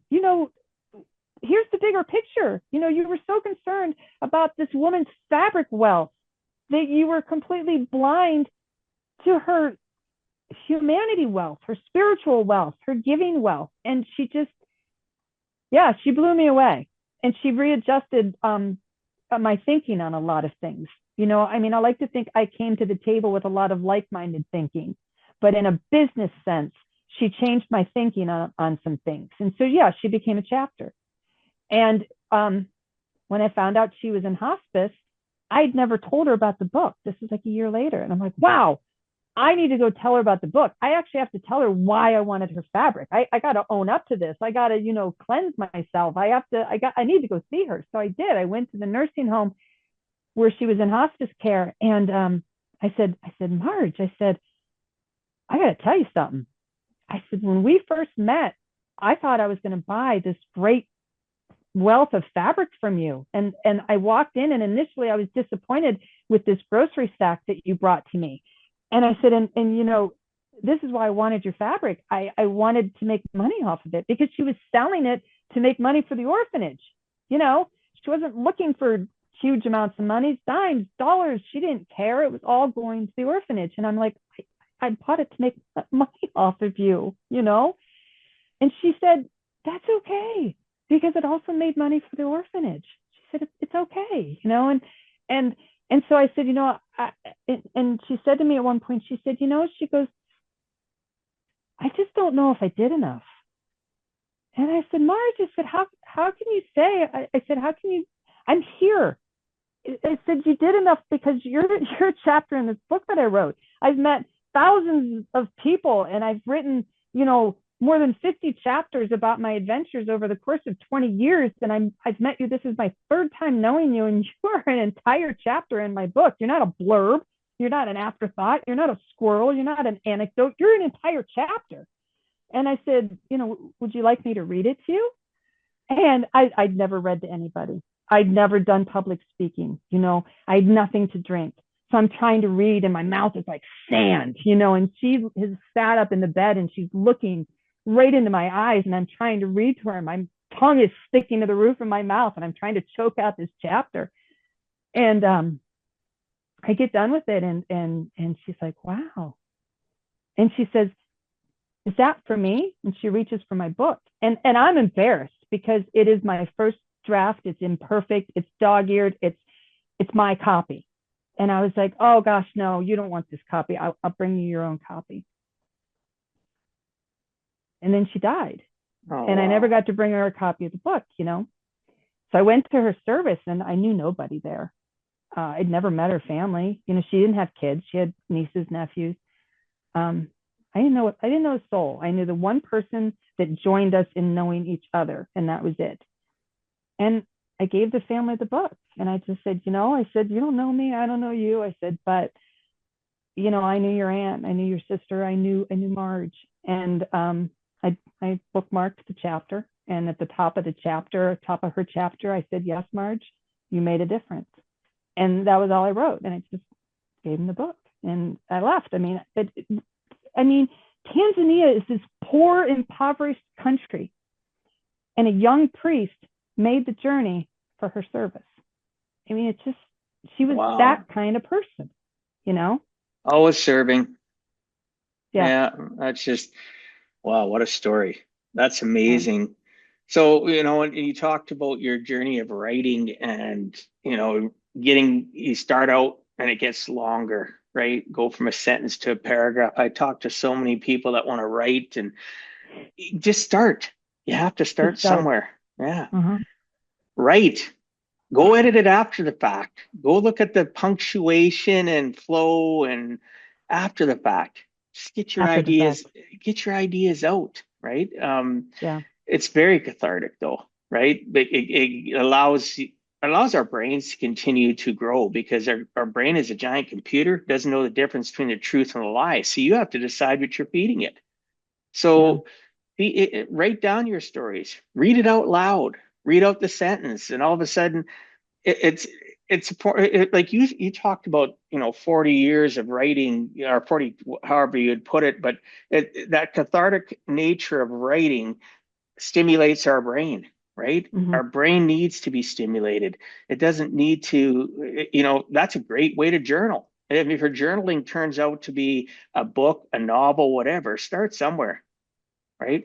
Here's the bigger picture. You were so concerned about this woman's fabric wealth that you were completely blind to her humanity wealth, her spiritual wealth, her giving wealth. And she blew me away. And she readjusted my thinking on a lot of things. I like to think I came to the table with a lot of like-minded thinking, but in a business sense, she changed my thinking on some things. And so, she became a chapter. And when I found out she was in hospice, I'd never told her about the book. This is like a year later. And I'm like, wow, I need to go tell her about the book. I actually have to tell her why I wanted her fabric. I got to own up to this. I got to, cleanse myself. I need to go see her. So I did. I went to the nursing home where she was in hospice care. And I said, Marge, I got to tell you something. I said, when we first met, I thought I was going to buy this great wealth of fabric from you. And I walked in, and initially I was disappointed with this grocery sack that you brought to me. And I said, and this is why I wanted your fabric. I wanted to make money off of it because she was selling it to make money for the orphanage. She wasn't looking for huge amounts of money, dimes, dollars. She didn't care. It was all going to the orphanage. And I'm like, I bought it to make money off of you, And she said, that's okay, because it also made money for the orphanage. She said, it's okay, and so I said, and she said to me at one point, she said, she goes, I just don't know if I did enough. And I said, Marge, I said, how can you say, I said, how can you, I'm here. I said, you did enough because you're a chapter in this book that I wrote. I've met thousands of people, and I've written, more than 50 chapters about my adventures over the course of 20 years. And I've met you. This is my third time knowing you, and you are an entire chapter in my book. You're not a blurb. You're not an afterthought. You're not a squirrel. You're not an anecdote. You're an entire chapter. And I said, would you like me to read it to you? And I'd never read to anybody. I'd never done public speaking. I had nothing to drink. So I'm trying to read, and my mouth is like sand, and she has sat up in the bed, and she's looking right into my eyes, and I'm trying to read to her, and my tongue is sticking to the roof of my mouth, and I'm trying to choke out this chapter. And I get done with it, and she's like, wow. And she says, is that for me? And she reaches for my book. And I'm embarrassed because it is my first draft. It's imperfect. It's dog-eared. It's my copy. And I was like, oh gosh, no, you don't want this copy. I'll bring you your own copy. And then she died. Oh, and wow. I never got to bring her a copy of the book, So I went to her service, and I knew nobody there. I'd never met her family. She didn't have kids. She had nieces, nephews. I didn't know a soul. I knew the one person that joined us in knowing each other, and that was it. And I gave the family the book, and I just said, I said, you don't know me. I don't know you. I said, but, I knew your aunt. I knew your sister. I knew Marge. And I bookmarked the chapter, and at the top of her chapter, I said, yes, Marge, you made a difference. And that was all I wrote. And I just gave him the book, and I left. Tanzania is this poor, impoverished country, and a young priest made the journey for her service. She was Wow. that kind of person, Always serving. Yeah. That's just, wow, what a story. That's amazing. So, when you talked about your journey of writing and, you start out and it gets longer. right? Go from a sentence to a paragraph. I talk to so many people that want to write, and just start. You have to Just start start. somewhere. Yeah. Uh-huh. Write. Go edit it after the fact. Go look at the punctuation and flow and after the fact. Just After the fact. get your ideas out, right? Yeah. It's very cathartic though, right? It allows our brains to continue to grow because our brain is a giant computer, doesn't know the difference between the truth and the lie. So you have to decide what you're feeding it. Yeah. So write down your stories, read it out loud, read out the sentence, and all of a sudden it's like you talked about 40 years of writing, or 40 however you'd put it, but that cathartic nature of writing stimulates our brain, right? Mm-hmm. Our brain needs to be stimulated. It doesn't need to, that's a great way to journal. And if your journaling turns out to be a book, a novel, whatever, start somewhere, right?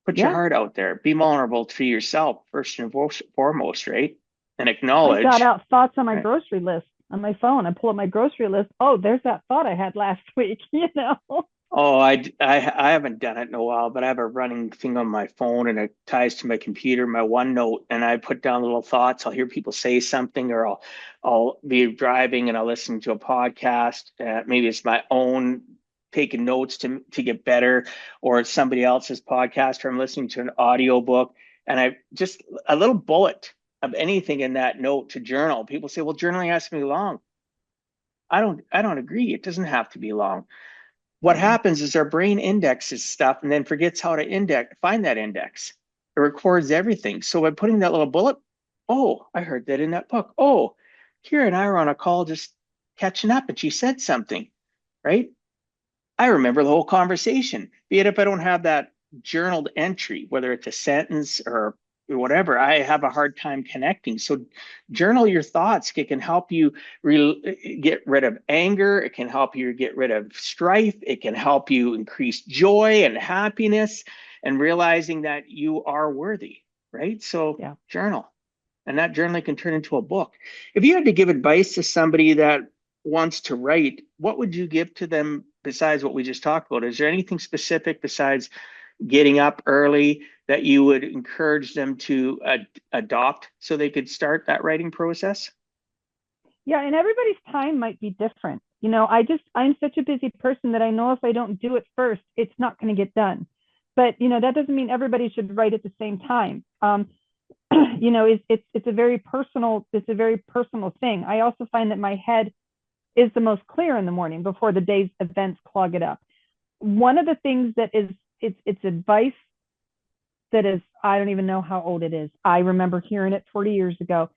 Put your Yeah. heart out there. Be vulnerable to yourself first and foremost, right? And I jot acknowledge, out thoughts on my right? grocery list on my phone. I pull up my grocery list. Oh, there's that thought I had last week, you know? Oh, I haven't done it in a while, but I have a running thing on my phone and it ties to my computer, my OneNote, and I put down little thoughts. I'll hear people say something, or I'll be driving and I'll listen to a podcast. Maybe it's my own taking notes to get better, or it's somebody else's podcast, or I'm listening to an audio book, and I just a little bullet of anything in that note to journal. People say, well, journaling has to be long. I don't agree. It doesn't have to be long. What Yeah. happens is our brain indexes stuff and then forgets how to find that index. It records everything. So by putting that little bullet, oh, I heard that in that book. Oh, Kira and I were on a call just catching up and she said something, right? I remember the whole conversation. Be it if I don't have that journaled entry, whether it's a sentence or whatever, I have a hard time connecting. So journal your thoughts. It can help you get rid of anger. It can help you get rid of strife. It can help you increase joy and happiness and realizing that you are worthy, right? So Yeah. journal. And that journaling can turn into a book. If you had to give advice to somebody that wants to write, what would you give to them besides what we just talked about? Is there anything specific besides getting up early that you would encourage them to adopt so they could start that writing process? Yeah. And everybody's time might be different. I'm such a busy person that I know if I don't do it first, it's not going to get done. But, that doesn't mean everybody should write at the same time. It's a very personal thing. I also find that my head is the most clear in the morning before the day's events clog it up. One of the things that is it's advice that is, I don't even know how old it is. I remember hearing it 40 years ago.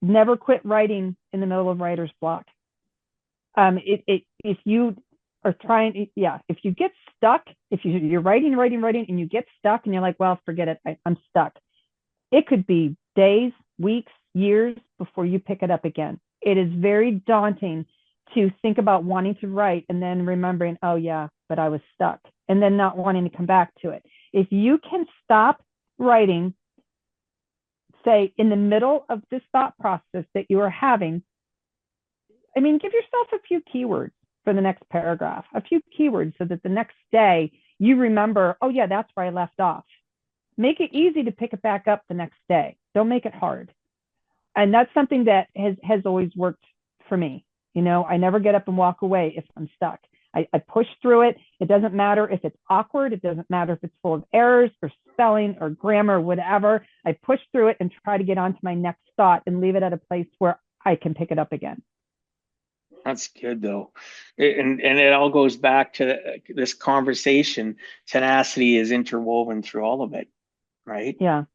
Never quit writing in the middle of writer's block. If you are trying, yeah, if you get stuck, if you're writing, and you get stuck and you're like, well, forget it, I'm stuck. It could be days, weeks, years before you pick it up again. It is very daunting to think about wanting to write and then remembering, oh yeah, but I was stuck, and then not wanting to come back to it. If you can stop writing, say in the middle of this thought process that you are having, give yourself a few keywords for the next paragraph, a few keywords so that the next day you remember, oh yeah, that's where I left off. Make it easy to pick it back up the next day. Don't make it hard. And that's something that has always worked for me. I never get up and walk away if I'm stuck. I push through it. It doesn't matter if it's awkward. It doesn't matter if it's full of errors or spelling or grammar, or whatever. I push through it and try to get on to my next thought and leave it at a place where I can pick it up again. That's good though. And it all goes back to this conversation. Tenacity is interwoven through all of it, right? Yeah.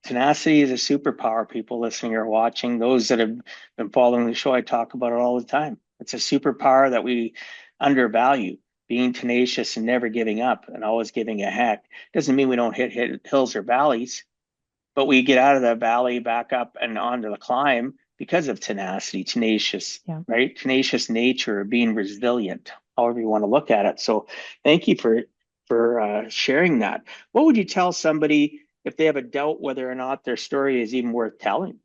Tenacity is a superpower, people listening or watching. Those that have been following the show, I talk about it all the time. It's a superpower that we undervalue. Being tenacious and never giving up and always giving a heck doesn't mean we don't hit hills or valleys, but we get out of the valley, back up and onto the climb because of tenacity, tenacious, Yeah. right? Tenacious nature, being resilient, however you want to look at it. So thank you for sharing that. What would you tell somebody if they have a doubt whether or not their story is even worth telling?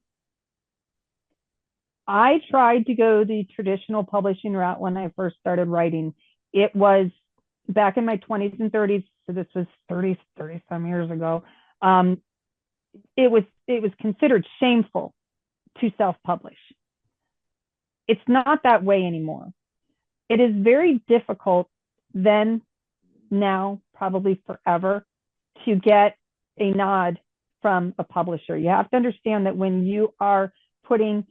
I tried to go the traditional publishing route when I first started writing. It was back in my 20s and 30s, so this was 30 some years ago. It was considered shameful to self-publish. It's not that way anymore. It is very difficult then, now, probably forever, to get a nod from a publisher. You have to understand that when you are putting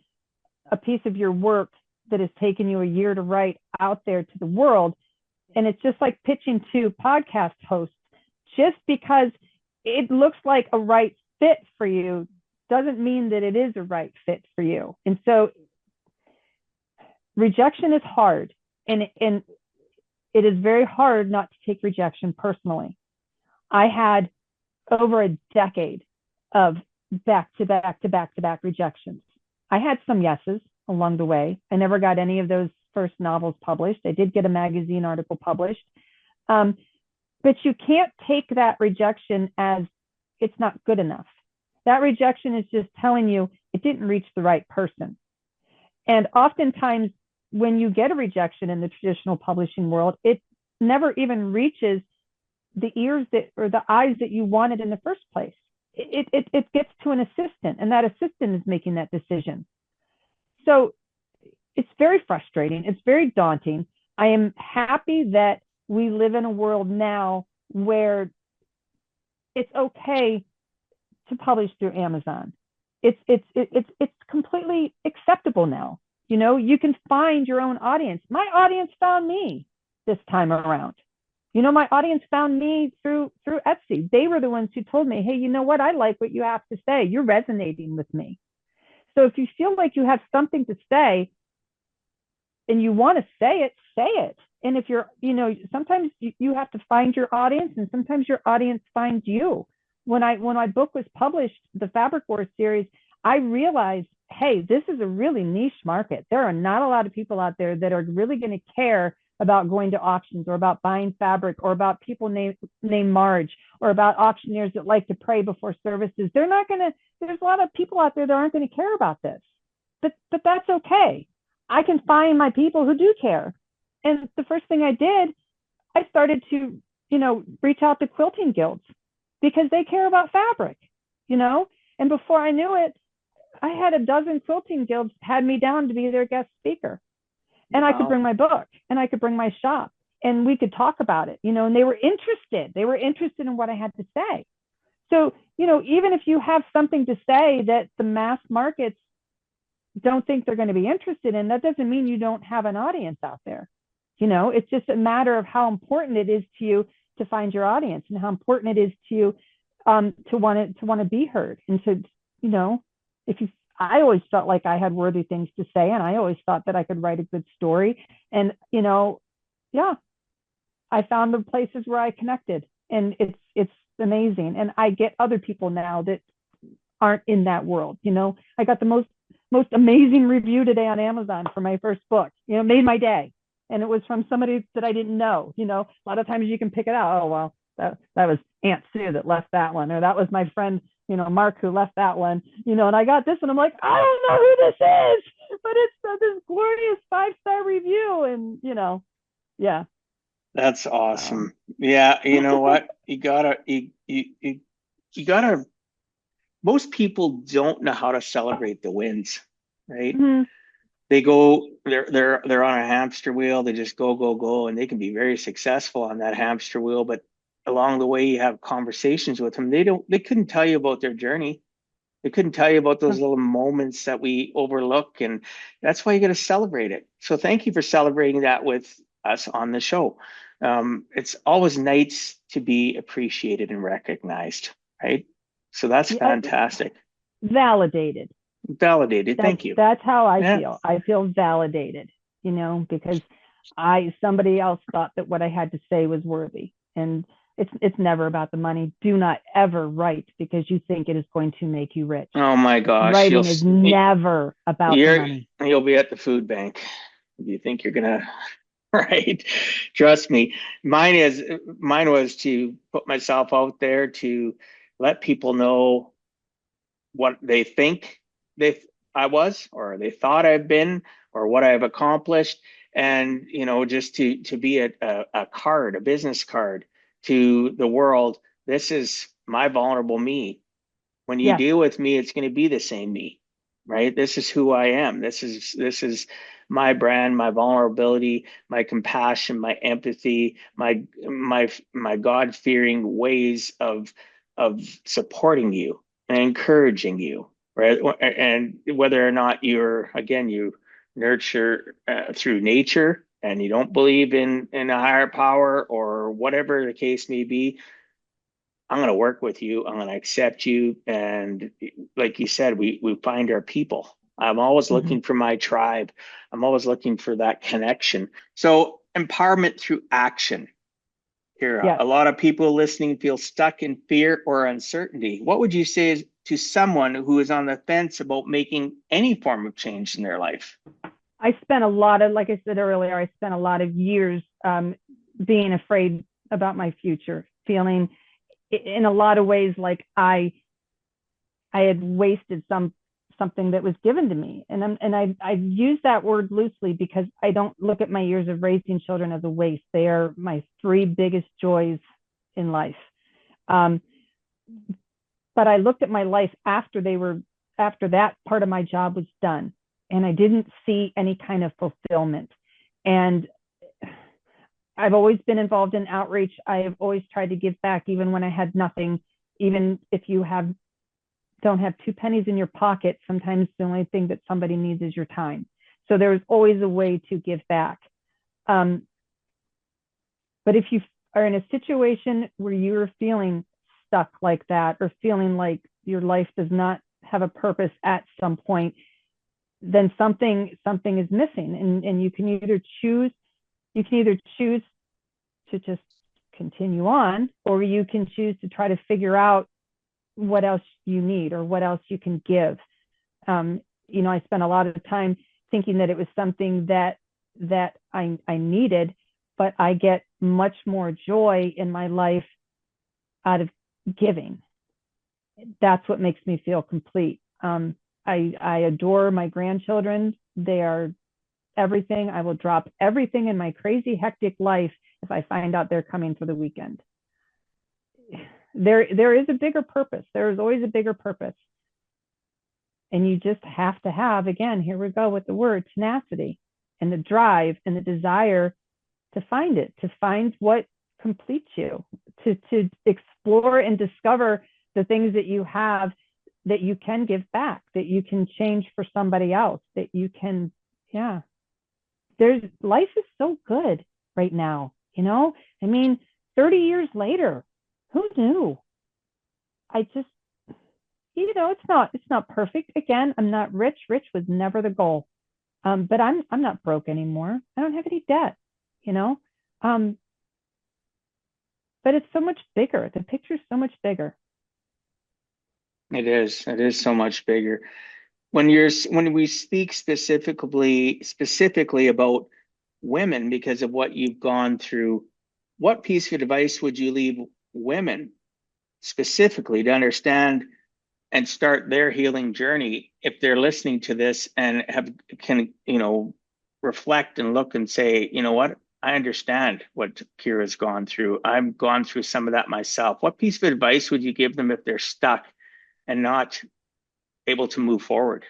a piece of your work that has taken you a year to write out there to the world, and it's just like pitching to podcast hosts, just because it looks like a right fit for you doesn't mean that it is a right fit for you. And so rejection is hard, and it is very hard not to take rejection personally. I had over a decade of back-to-back rejections. I had some yeses along the way. I never got any of those first novels published. I did get a magazine article published. But you can't take that rejection as it's not good enough. That rejection is just telling you it didn't reach the right person. And oftentimes when you get a rejection in the traditional publishing world, it never even reaches the ears that, or the eyes that you wanted in the first place. It gets to an assistant, and that assistant is making that decision. So it's very frustrating. It's very daunting. I am happy that we live in a world now where it's okay to publish through Amazon. It's completely acceptable now. You know, you can find your own audience. My audience found me this time around. You know, my audience found me through Etsy. They were the ones who told me, hey, you know what? I like what you have to say. You're resonating with me. So if you feel like you have something to say and you want to say it, say it. And if you're, you know, sometimes you have to find your audience, and sometimes your audience finds you. When my book was published, the Fabric Wars series, I realized, hey, this is a really niche market. There are not a lot of people out there that are really going to care about going to auctions, or about buying fabric, or about people named Marge, or about auctioneers that like to pray before services. There's a lot of people out there that aren't going to care about this, but that's okay. I can find my people who do care. And the first thing I did, I started to, you know, reach out to quilting guilds, because they care about fabric, you know. And before I knew it, I had a dozen quilting guilds had me down to be their guest speaker. And wow. I could bring my book, and I could bring my shop, and we could talk about it, you know, and they were interested. They were interested in what I had to say. So, you know, even if you have something to say that the mass markets don't think they're going to be interested in, that doesn't mean you don't have an audience out there. You know, it's just a matter of how important it is to you to find your audience, and how important it is to you to want to be heard. And so, you know, I always felt like I had worthy things to say, and I always thought that I could write a good story. And, you know, yeah, I found the places where I connected, and it's amazing. And I get other people now that aren't in that world. You know, I got the most amazing review today on Amazon for my first book. You know, made my day. And it was from somebody that I didn't know. You know, a lot of times you can pick it out. Oh, well, that was Aunt Sue that left that one, or that was my friend, you know, Mark, who left that one, you know. And I got this one. I'm like, I don't know who this is, but it's this glorious 5-star review. And, you know, yeah. That's awesome. Yeah. You know what? You gotta, most people don't know how to celebrate the wins, right? Mm-hmm. They go, they're on a hamster wheel. They just go, and they can be very successful on that hamster wheel. But along the way, you have conversations with them. They couldn't tell you about their journey. They couldn't tell you about those little moments that we overlook. And that's why you got to celebrate it. So thank you for celebrating that with us on the show. It's always nice to be appreciated and recognized, right? So that's fantastic. Validated. Thank you. That's how I feel. I feel validated, you know, because somebody else thought that what I had to say was worthy. And it's never about the money. Do not ever write because you think it is going to make you rich. Oh my gosh. Writing is never about the money. You'll be at the food bank if you think you're gonna right. Trust me. Mine was to put myself out there, to let people know what they think I was, or they thought I've been, or what I've accomplished. And, just to be a card, a business card to the world. This is my vulnerable me. When you Yes. deal with me, it's going to be the same me, right? This is who I am. This is my brand, my vulnerability, my compassion, my empathy, my God-fearing ways of supporting you and encouraging you, right? And whether or not you nurture through nature and you don't believe in a higher power or whatever the case may be, I'm going to work with you. I'm going to accept you. And like you said, we find our people. I'm always Mm-hmm. looking for my tribe. I'm always looking for that connection. So empowerment through action. Kira, Yes. a lot of people listening feel stuck in fear or uncertainty. What would you say to someone who is on the fence about making any form of change in their life? I spent a lot of, like I said earlier, I spent a lot of years being afraid about my future, feeling in a lot of ways like I had wasted something that was given to me. And I use that word loosely because I don't look at my years of raising children as a waste. They are my three biggest joys in life. But I looked at my life after that part of my job was done, and I didn't see any kind of fulfillment. And I've always been involved in outreach. I have always tried to give back, even when I had nothing. Even if you don't have 2 pennies in your pocket, sometimes the only thing that somebody needs is your time. So there's always a way to give back. But if you are in a situation where you're feeling stuck like that, or feeling like your life does not have a purpose at some point, then something is missing. And you can either choose to just continue on, or you can choose to try to figure out what else you need or what else you can give. I spent a lot of time thinking that it was something that I needed, but I get much more joy in my life out of giving. That's what makes me feel complete. I adore my grandchildren. They are everything. I will drop everything in my crazy, hectic life if I find out they're coming for the weekend. There is a bigger purpose. There is always a bigger purpose. And you just have to have, again, here we go with the word tenacity and the drive and the desire to find it, to find what completes you, to explore and discover the things that you have that you can give back, that you can change for somebody else, that you can, life is so good right now, 30 years later, who knew? I just, it's not perfect. Again, I'm not rich. Rich was never the goal. But I'm not broke anymore. I don't have any debt, but it's so much bigger. The picture's so much bigger. It is so much bigger. When we speak specifically about women because of what you've gone through, what piece of advice would you leave women specifically to understand and start their healing journey if they're listening to this and can reflect and look and say, you know what, I understand what Kira's gone through. I've gone through some of that myself. What piece of advice would you give them if they're stuck and not able to move forward?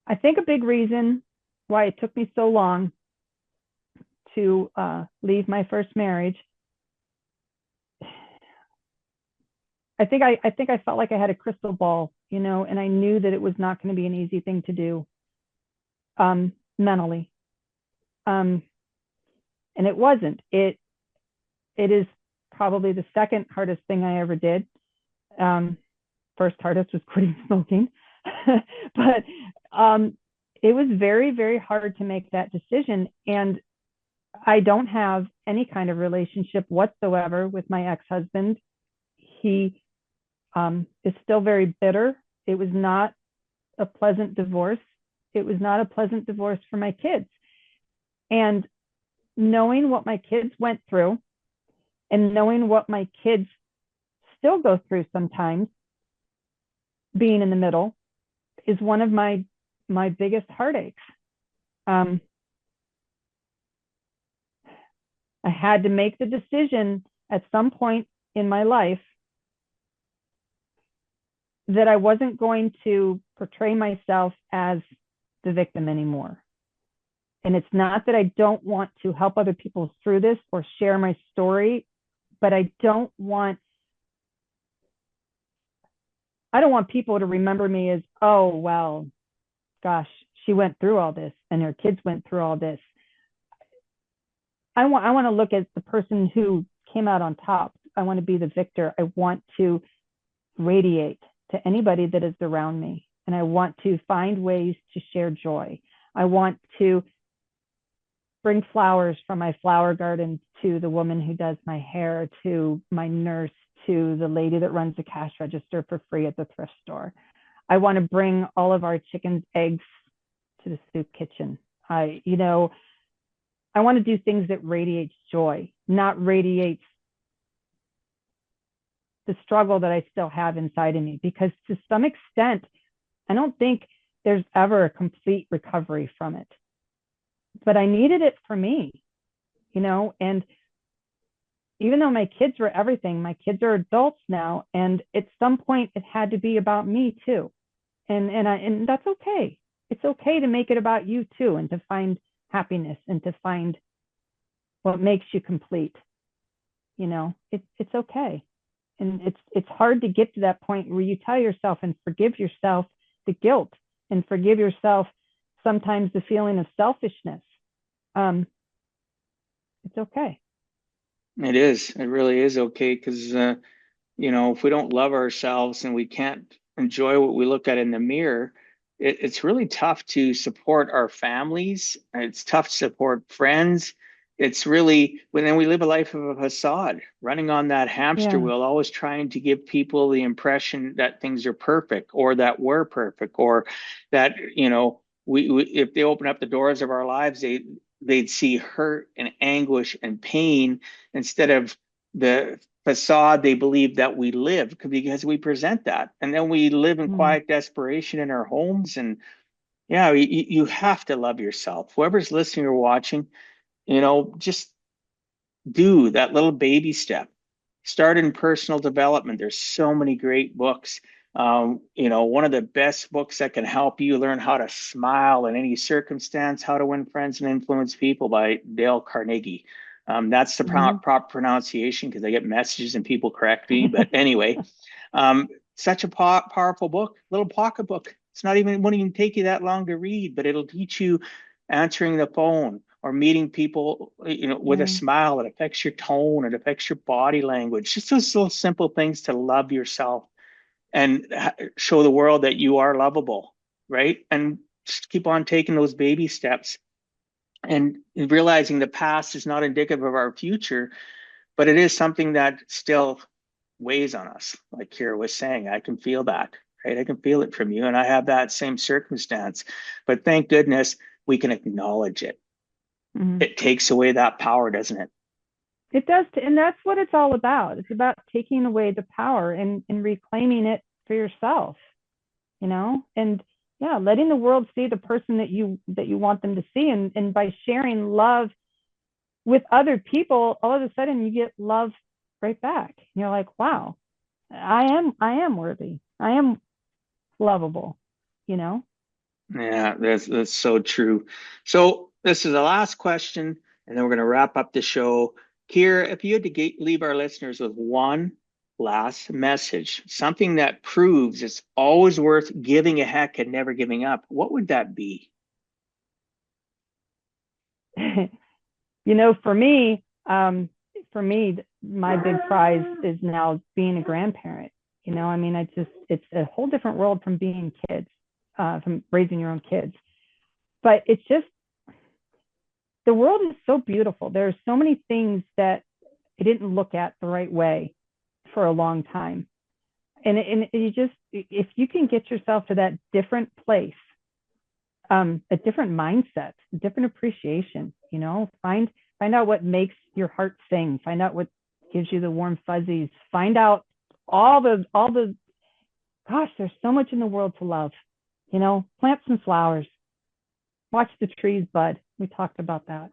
I think a big reason why it took me so long to leave my first marriage, I think I felt like I had a crystal ball, and I knew that it was not going to be an easy thing to do mentally. And it wasn't. It is probably the second hardest thing I ever did. First hardest was quitting smoking. But it was very, very hard to make that decision. And I don't have any kind of relationship whatsoever with my ex-husband. He is still very bitter. It was not a pleasant divorce. It was not a pleasant divorce for my kids. And knowing what my kids went through and knowing what my kids still go through sometimes, being in the middle, is one of my biggest heartaches. I had to make the decision at some point in my life that I wasn't going to portray myself as the victim anymore. And it's not that I don't want to help other people through this or share my story, but I don't want people to remember me as, oh, well, gosh, she went through all this and her kids went through all this. I want to look at the person who came out on top. I want to be the victor. I want to radiate to anybody that is around me. And I want to find ways to share joy. I want to bring flowers from my flower garden to the woman who does my hair, to my nurse, to the lady that runs the cash register for free at the thrift store. I want to bring all of our chickens' eggs to the soup kitchen. I want to do things that radiates joy, not radiates the struggle that I still have inside of me, because to some extent, I don't think there's ever a complete recovery from it. But I needed it for me, and even though my kids were everything, my kids are adults now, and at some point it had to be about me too. And that's okay. It's okay to make it about you too, and to find happiness and to find what makes you complete. It's okay. And it's hard to get to that point where you tell yourself and forgive yourself the guilt and forgive yourself sometimes the feeling of selfishness. It's okay. It is. It really is okay, because if we don't love ourselves and we can't enjoy what we look at in the mirror, it's really tough to support our families. It's tough to support friends. It's really, when then we live a life of a facade, running on that hamster wheel, always trying to give people the impression that things are perfect, or that we're perfect, or that, we if they open up the doors of our lives, they'd see hurt and anguish and pain instead of the facade they believe that we live, because we present that. And then we live in quiet desperation in our homes. And you have to love yourself. Whoever's listening or watching, just do that little baby step. Start in personal development. There's so many great books. One of the best books that can help you learn how to smile in any circumstance, How to Win Friends and Influence People, by Dale Carnegie. That's the proper pronunciation, because I get messages and people correct me. But anyway, such a powerful book, little pocket book. Won't even take you that long to read, but it'll teach you answering the phone or meeting people, with a smile. It affects your tone. It affects your body language. Just those little simple things to love yourself and show the world that you are lovable, right? And just keep on taking those baby steps and realizing the past is not indicative of our future, but it is something that still weighs on us. Like Kira was saying, I can feel that, right? I can feel it from you, and I have that same circumstance. But thank goodness we can acknowledge it. It takes away that power, doesn't it? It does. And that's what it's all about. It's about taking away the power and reclaiming it for yourself, and letting the world see the person that you want them to see. And by sharing love with other people, all of a sudden you get love right back. You're like, wow, I am worthy. I am lovable, Yeah, that's so true. So this is the last question, and then we're going to wrap up the show. Kira, if you had to leave our listeners with one last message, something that proves it's always worth giving a heck and never giving up, what would that be? For me, my big prize is now being a grandparent. It's a whole different world from being kids, from raising your own kids. But it's just, the world is so beautiful. There are so many things that I didn't look at the right way for a long time. And you just, if you can get yourself to that different place, a different mindset, a different appreciation, find out what makes your heart sing, find out what gives you the warm fuzzies, find out all the gosh, there's so much in the world to love. plant some flowers, watch the trees bud. We talked about that.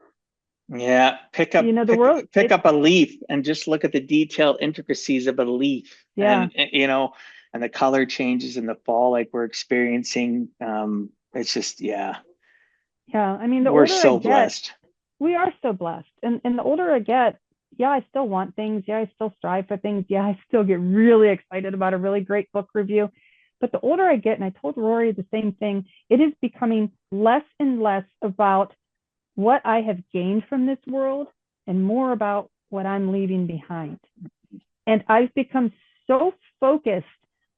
Yeah, The world, pick up a leaf and just look at the detailed intricacies of a leaf, yeah, and the color changes in the fall like we're experiencing. It's just, yeah, yeah. I mean, the we're older I so get, blessed. we are so blessed. And the older I get, yeah, I still want things. Yeah, I still strive for things. Yeah, I still get really excited about a really great book review. But the older I get, and I told Rory the same thing, it is becoming less and less about what I have gained from this world and more about what I'm leaving behind. And I've become so focused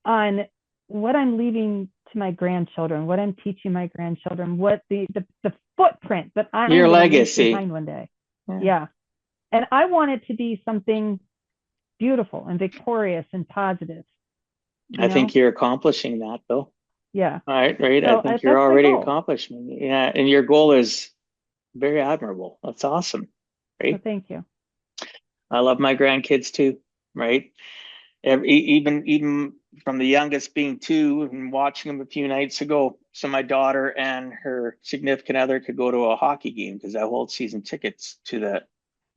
on what I'm leaving to my grandchildren, what I'm teaching my grandchildren, what the footprint that I'm Your going to leave legacy. behind one day. Yeah. And I want it to be something beautiful and victorious and positive. I think you're accomplishing that, though. Yeah. All right, right. So I think you're already goal. accomplishing it. Yeah, and your goal is very admirable. That's awesome. Right. So thank you. I love my grandkids too. Right. Even from the youngest being 2 and watching them a few nights ago. So my daughter and her significant other could go to a hockey game because I hold season tickets to the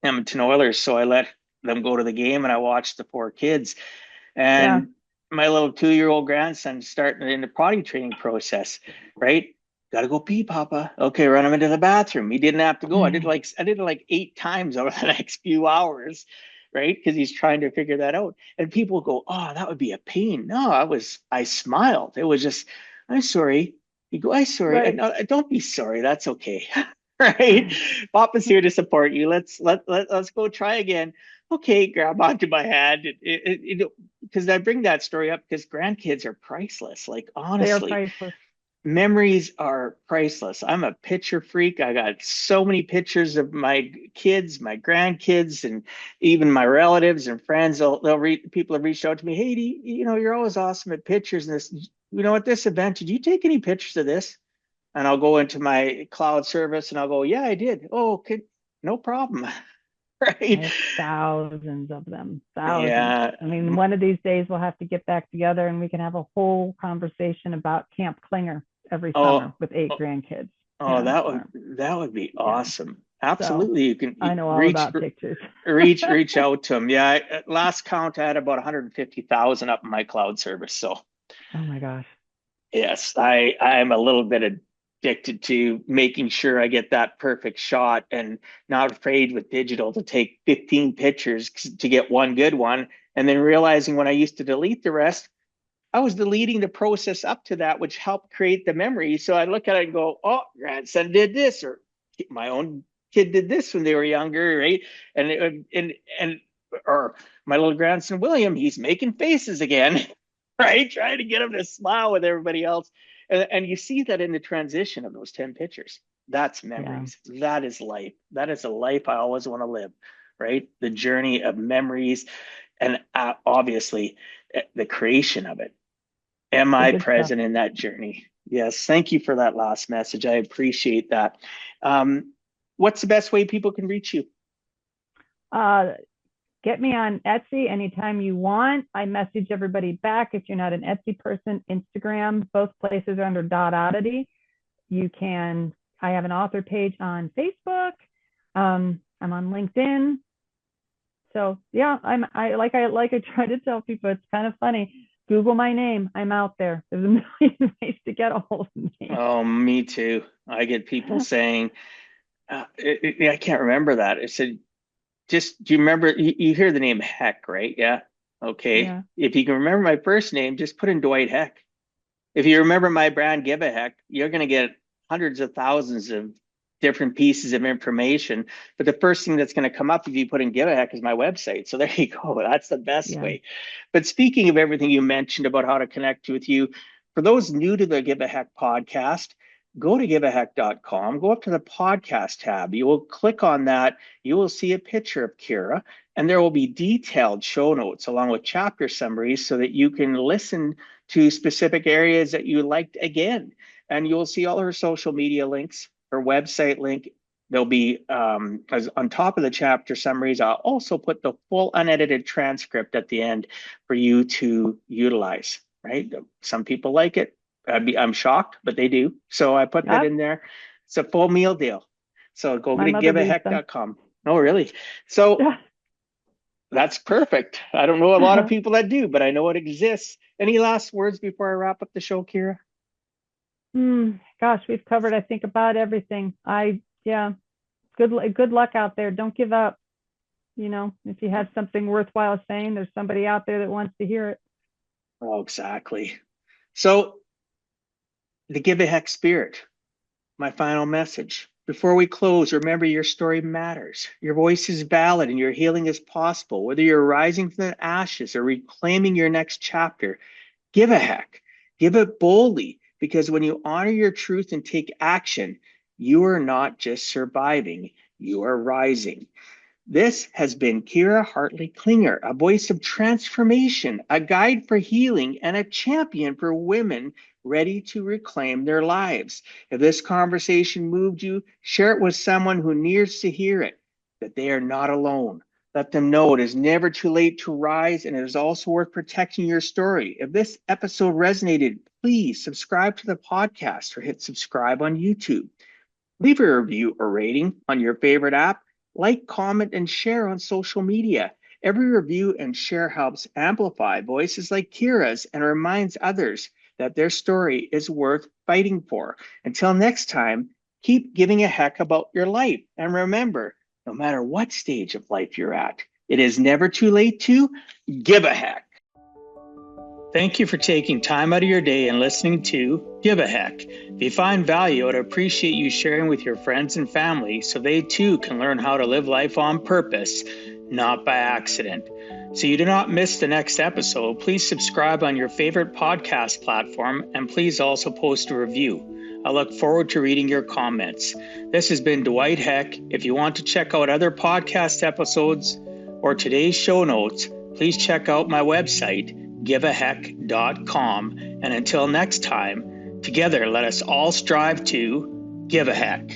Edmonton Oilers. So I let them go to the game and I watched the 4 kids. And my little 2-year-old grandson starting in the potty training process, right? Got to go pee, Papa. Okay, run him into the bathroom. He didn't have to go. I did it like 8 times over the next few hours, right? Because he's trying to figure that out. And people go, "Oh, that would be a pain." No, I smiled. It was just, "I'm sorry." You go, "I'm sorry." Right. No, don't be sorry. That's okay. Right? Papa's here to support you. Let's go try again. Okay, grab onto my hand. Because I bring that story up because grandkids are priceless. Like, honestly, they are priceless. Memories are priceless. I'm a picture freak. I got so many pictures of my kids, my grandkids, and even my relatives and friends. People have reached out to me. "Hey, you're always awesome at pictures and this. At this event, did you take any pictures of this?" And I'll go into my cloud service and I'll go, "Yeah, I did." "Oh, okay, no problem." Right? I have thousands of them. Thousands. Yeah. I mean, one of these days we'll have to get back together and we can have a whole conversation about Camp Klinger every summer with 8 grandkids. Oh, that would be awesome. Absolutely. So, You can I know all about pictures. reach out to them. Yeah, at last count I had about 150,000 up in my cloud service. So, oh my gosh. Yes, I'm a little bit addicted to making sure I get that perfect shot and not afraid with digital to take 15 pictures to get one good one. And then realizing when I used to delete the rest, I was deleting the process up to that, which helped create the memory. So I look at it and go, "Oh, grandson did this," or "My own kid did this when they were younger," right? And or my little grandson William, he's making faces again, right? Trying to get him to smile with everybody else. And you see that in the transition of those 10 pictures. That's memories. Yeah. That is life. That is a life I always want to live, right? The journey of memories and obviously the creation of it. Am I present in that journey? Yes. Thank you for that last message. I appreciate that. What's the best way people can reach you? Get me on Etsy anytime you want. I message everybody back. If you're not an Etsy person, Instagram, both places are under Oddity. I have an author page on Facebook. I'm on LinkedIn. So yeah, I try to tell people, it's kind of funny. Google my name. I'm out there. There's a million ways to get a hold of me. Oh, me too. I get people saying, I can't remember that. It said, do you remember, you hear the name Heck, right? Yeah. Okay. Yeah. If you can remember my first name, just put in Dwight Heck. If you remember my brand, Give a Heck, you're going to get hundreds of thousands of different pieces of information. But the first thing that's going to come up if you put in Give a Heck is my website. So there you go. That's the best way. But speaking of everything you mentioned about how to connect with you, for those new to the Give a Heck podcast, go to giveaheck.com, go up to the podcast tab. You will click on that. You will see a picture of Kira, and there will be detailed show notes along with chapter summaries so that you can listen to specific areas that you liked again. And you'll see all her social media links, her website link. There'll be, as on top of the chapter summaries, I'll also put the full unedited transcript at the end for you to utilize, right? Some people like it. I'm shocked, but they do. So I put that Yep. in there. It's a full meal deal. So go My to mother used them. giveaheck.com. Oh, really? So Yeah. that's perfect. I don't know a lot of people that do, but I know it exists. Any last words before I wrap up the show, Kira? Gosh, we've covered, I think, about everything. Yeah, good luck out there. Don't give up. If you have something worthwhile saying, there's somebody out there that wants to hear it. Oh, exactly. So the give a heck spirit, my final message. Before we close, remember your story matters. Your voice is valid and your healing is possible. Whether you're rising from the ashes or reclaiming your next chapter, give a heck. Give it boldly, because when you honor your truth and take action, you are not just surviving, you are rising. This has been Kira Hartley Klinger, a voice of transformation, a guide for healing, and a champion for women ready to reclaim their lives. If this conversation moved you, share it with someone who needs to hear it, that they are not alone. Let them know it is never too late to rise, and it is also worth protecting your story. If this episode resonated, please subscribe to the podcast or hit subscribe on YouTube. Leave a review or rating on your favorite app. Like, comment, and share on social media. Every review and share helps amplify voices like Kira's and reminds others that their story is worth fighting for. Until next time, keep giving a heck about your life. And remember, no matter what stage of life you're at, it is never too late to give a heck. Thank you for taking time out of your day and listening to Give a Heck. If you find value, I'd appreciate you sharing with your friends and family so they too can learn how to live life on purpose, not by accident. So you do not miss the next episode, please subscribe on your favorite podcast platform and please also post a review. I look forward to reading your comments. This has been Dwight Heck. If you want to check out other podcast episodes or today's show notes, please check out my website, giveaheck.com. And until next time, together let us all strive to give a heck.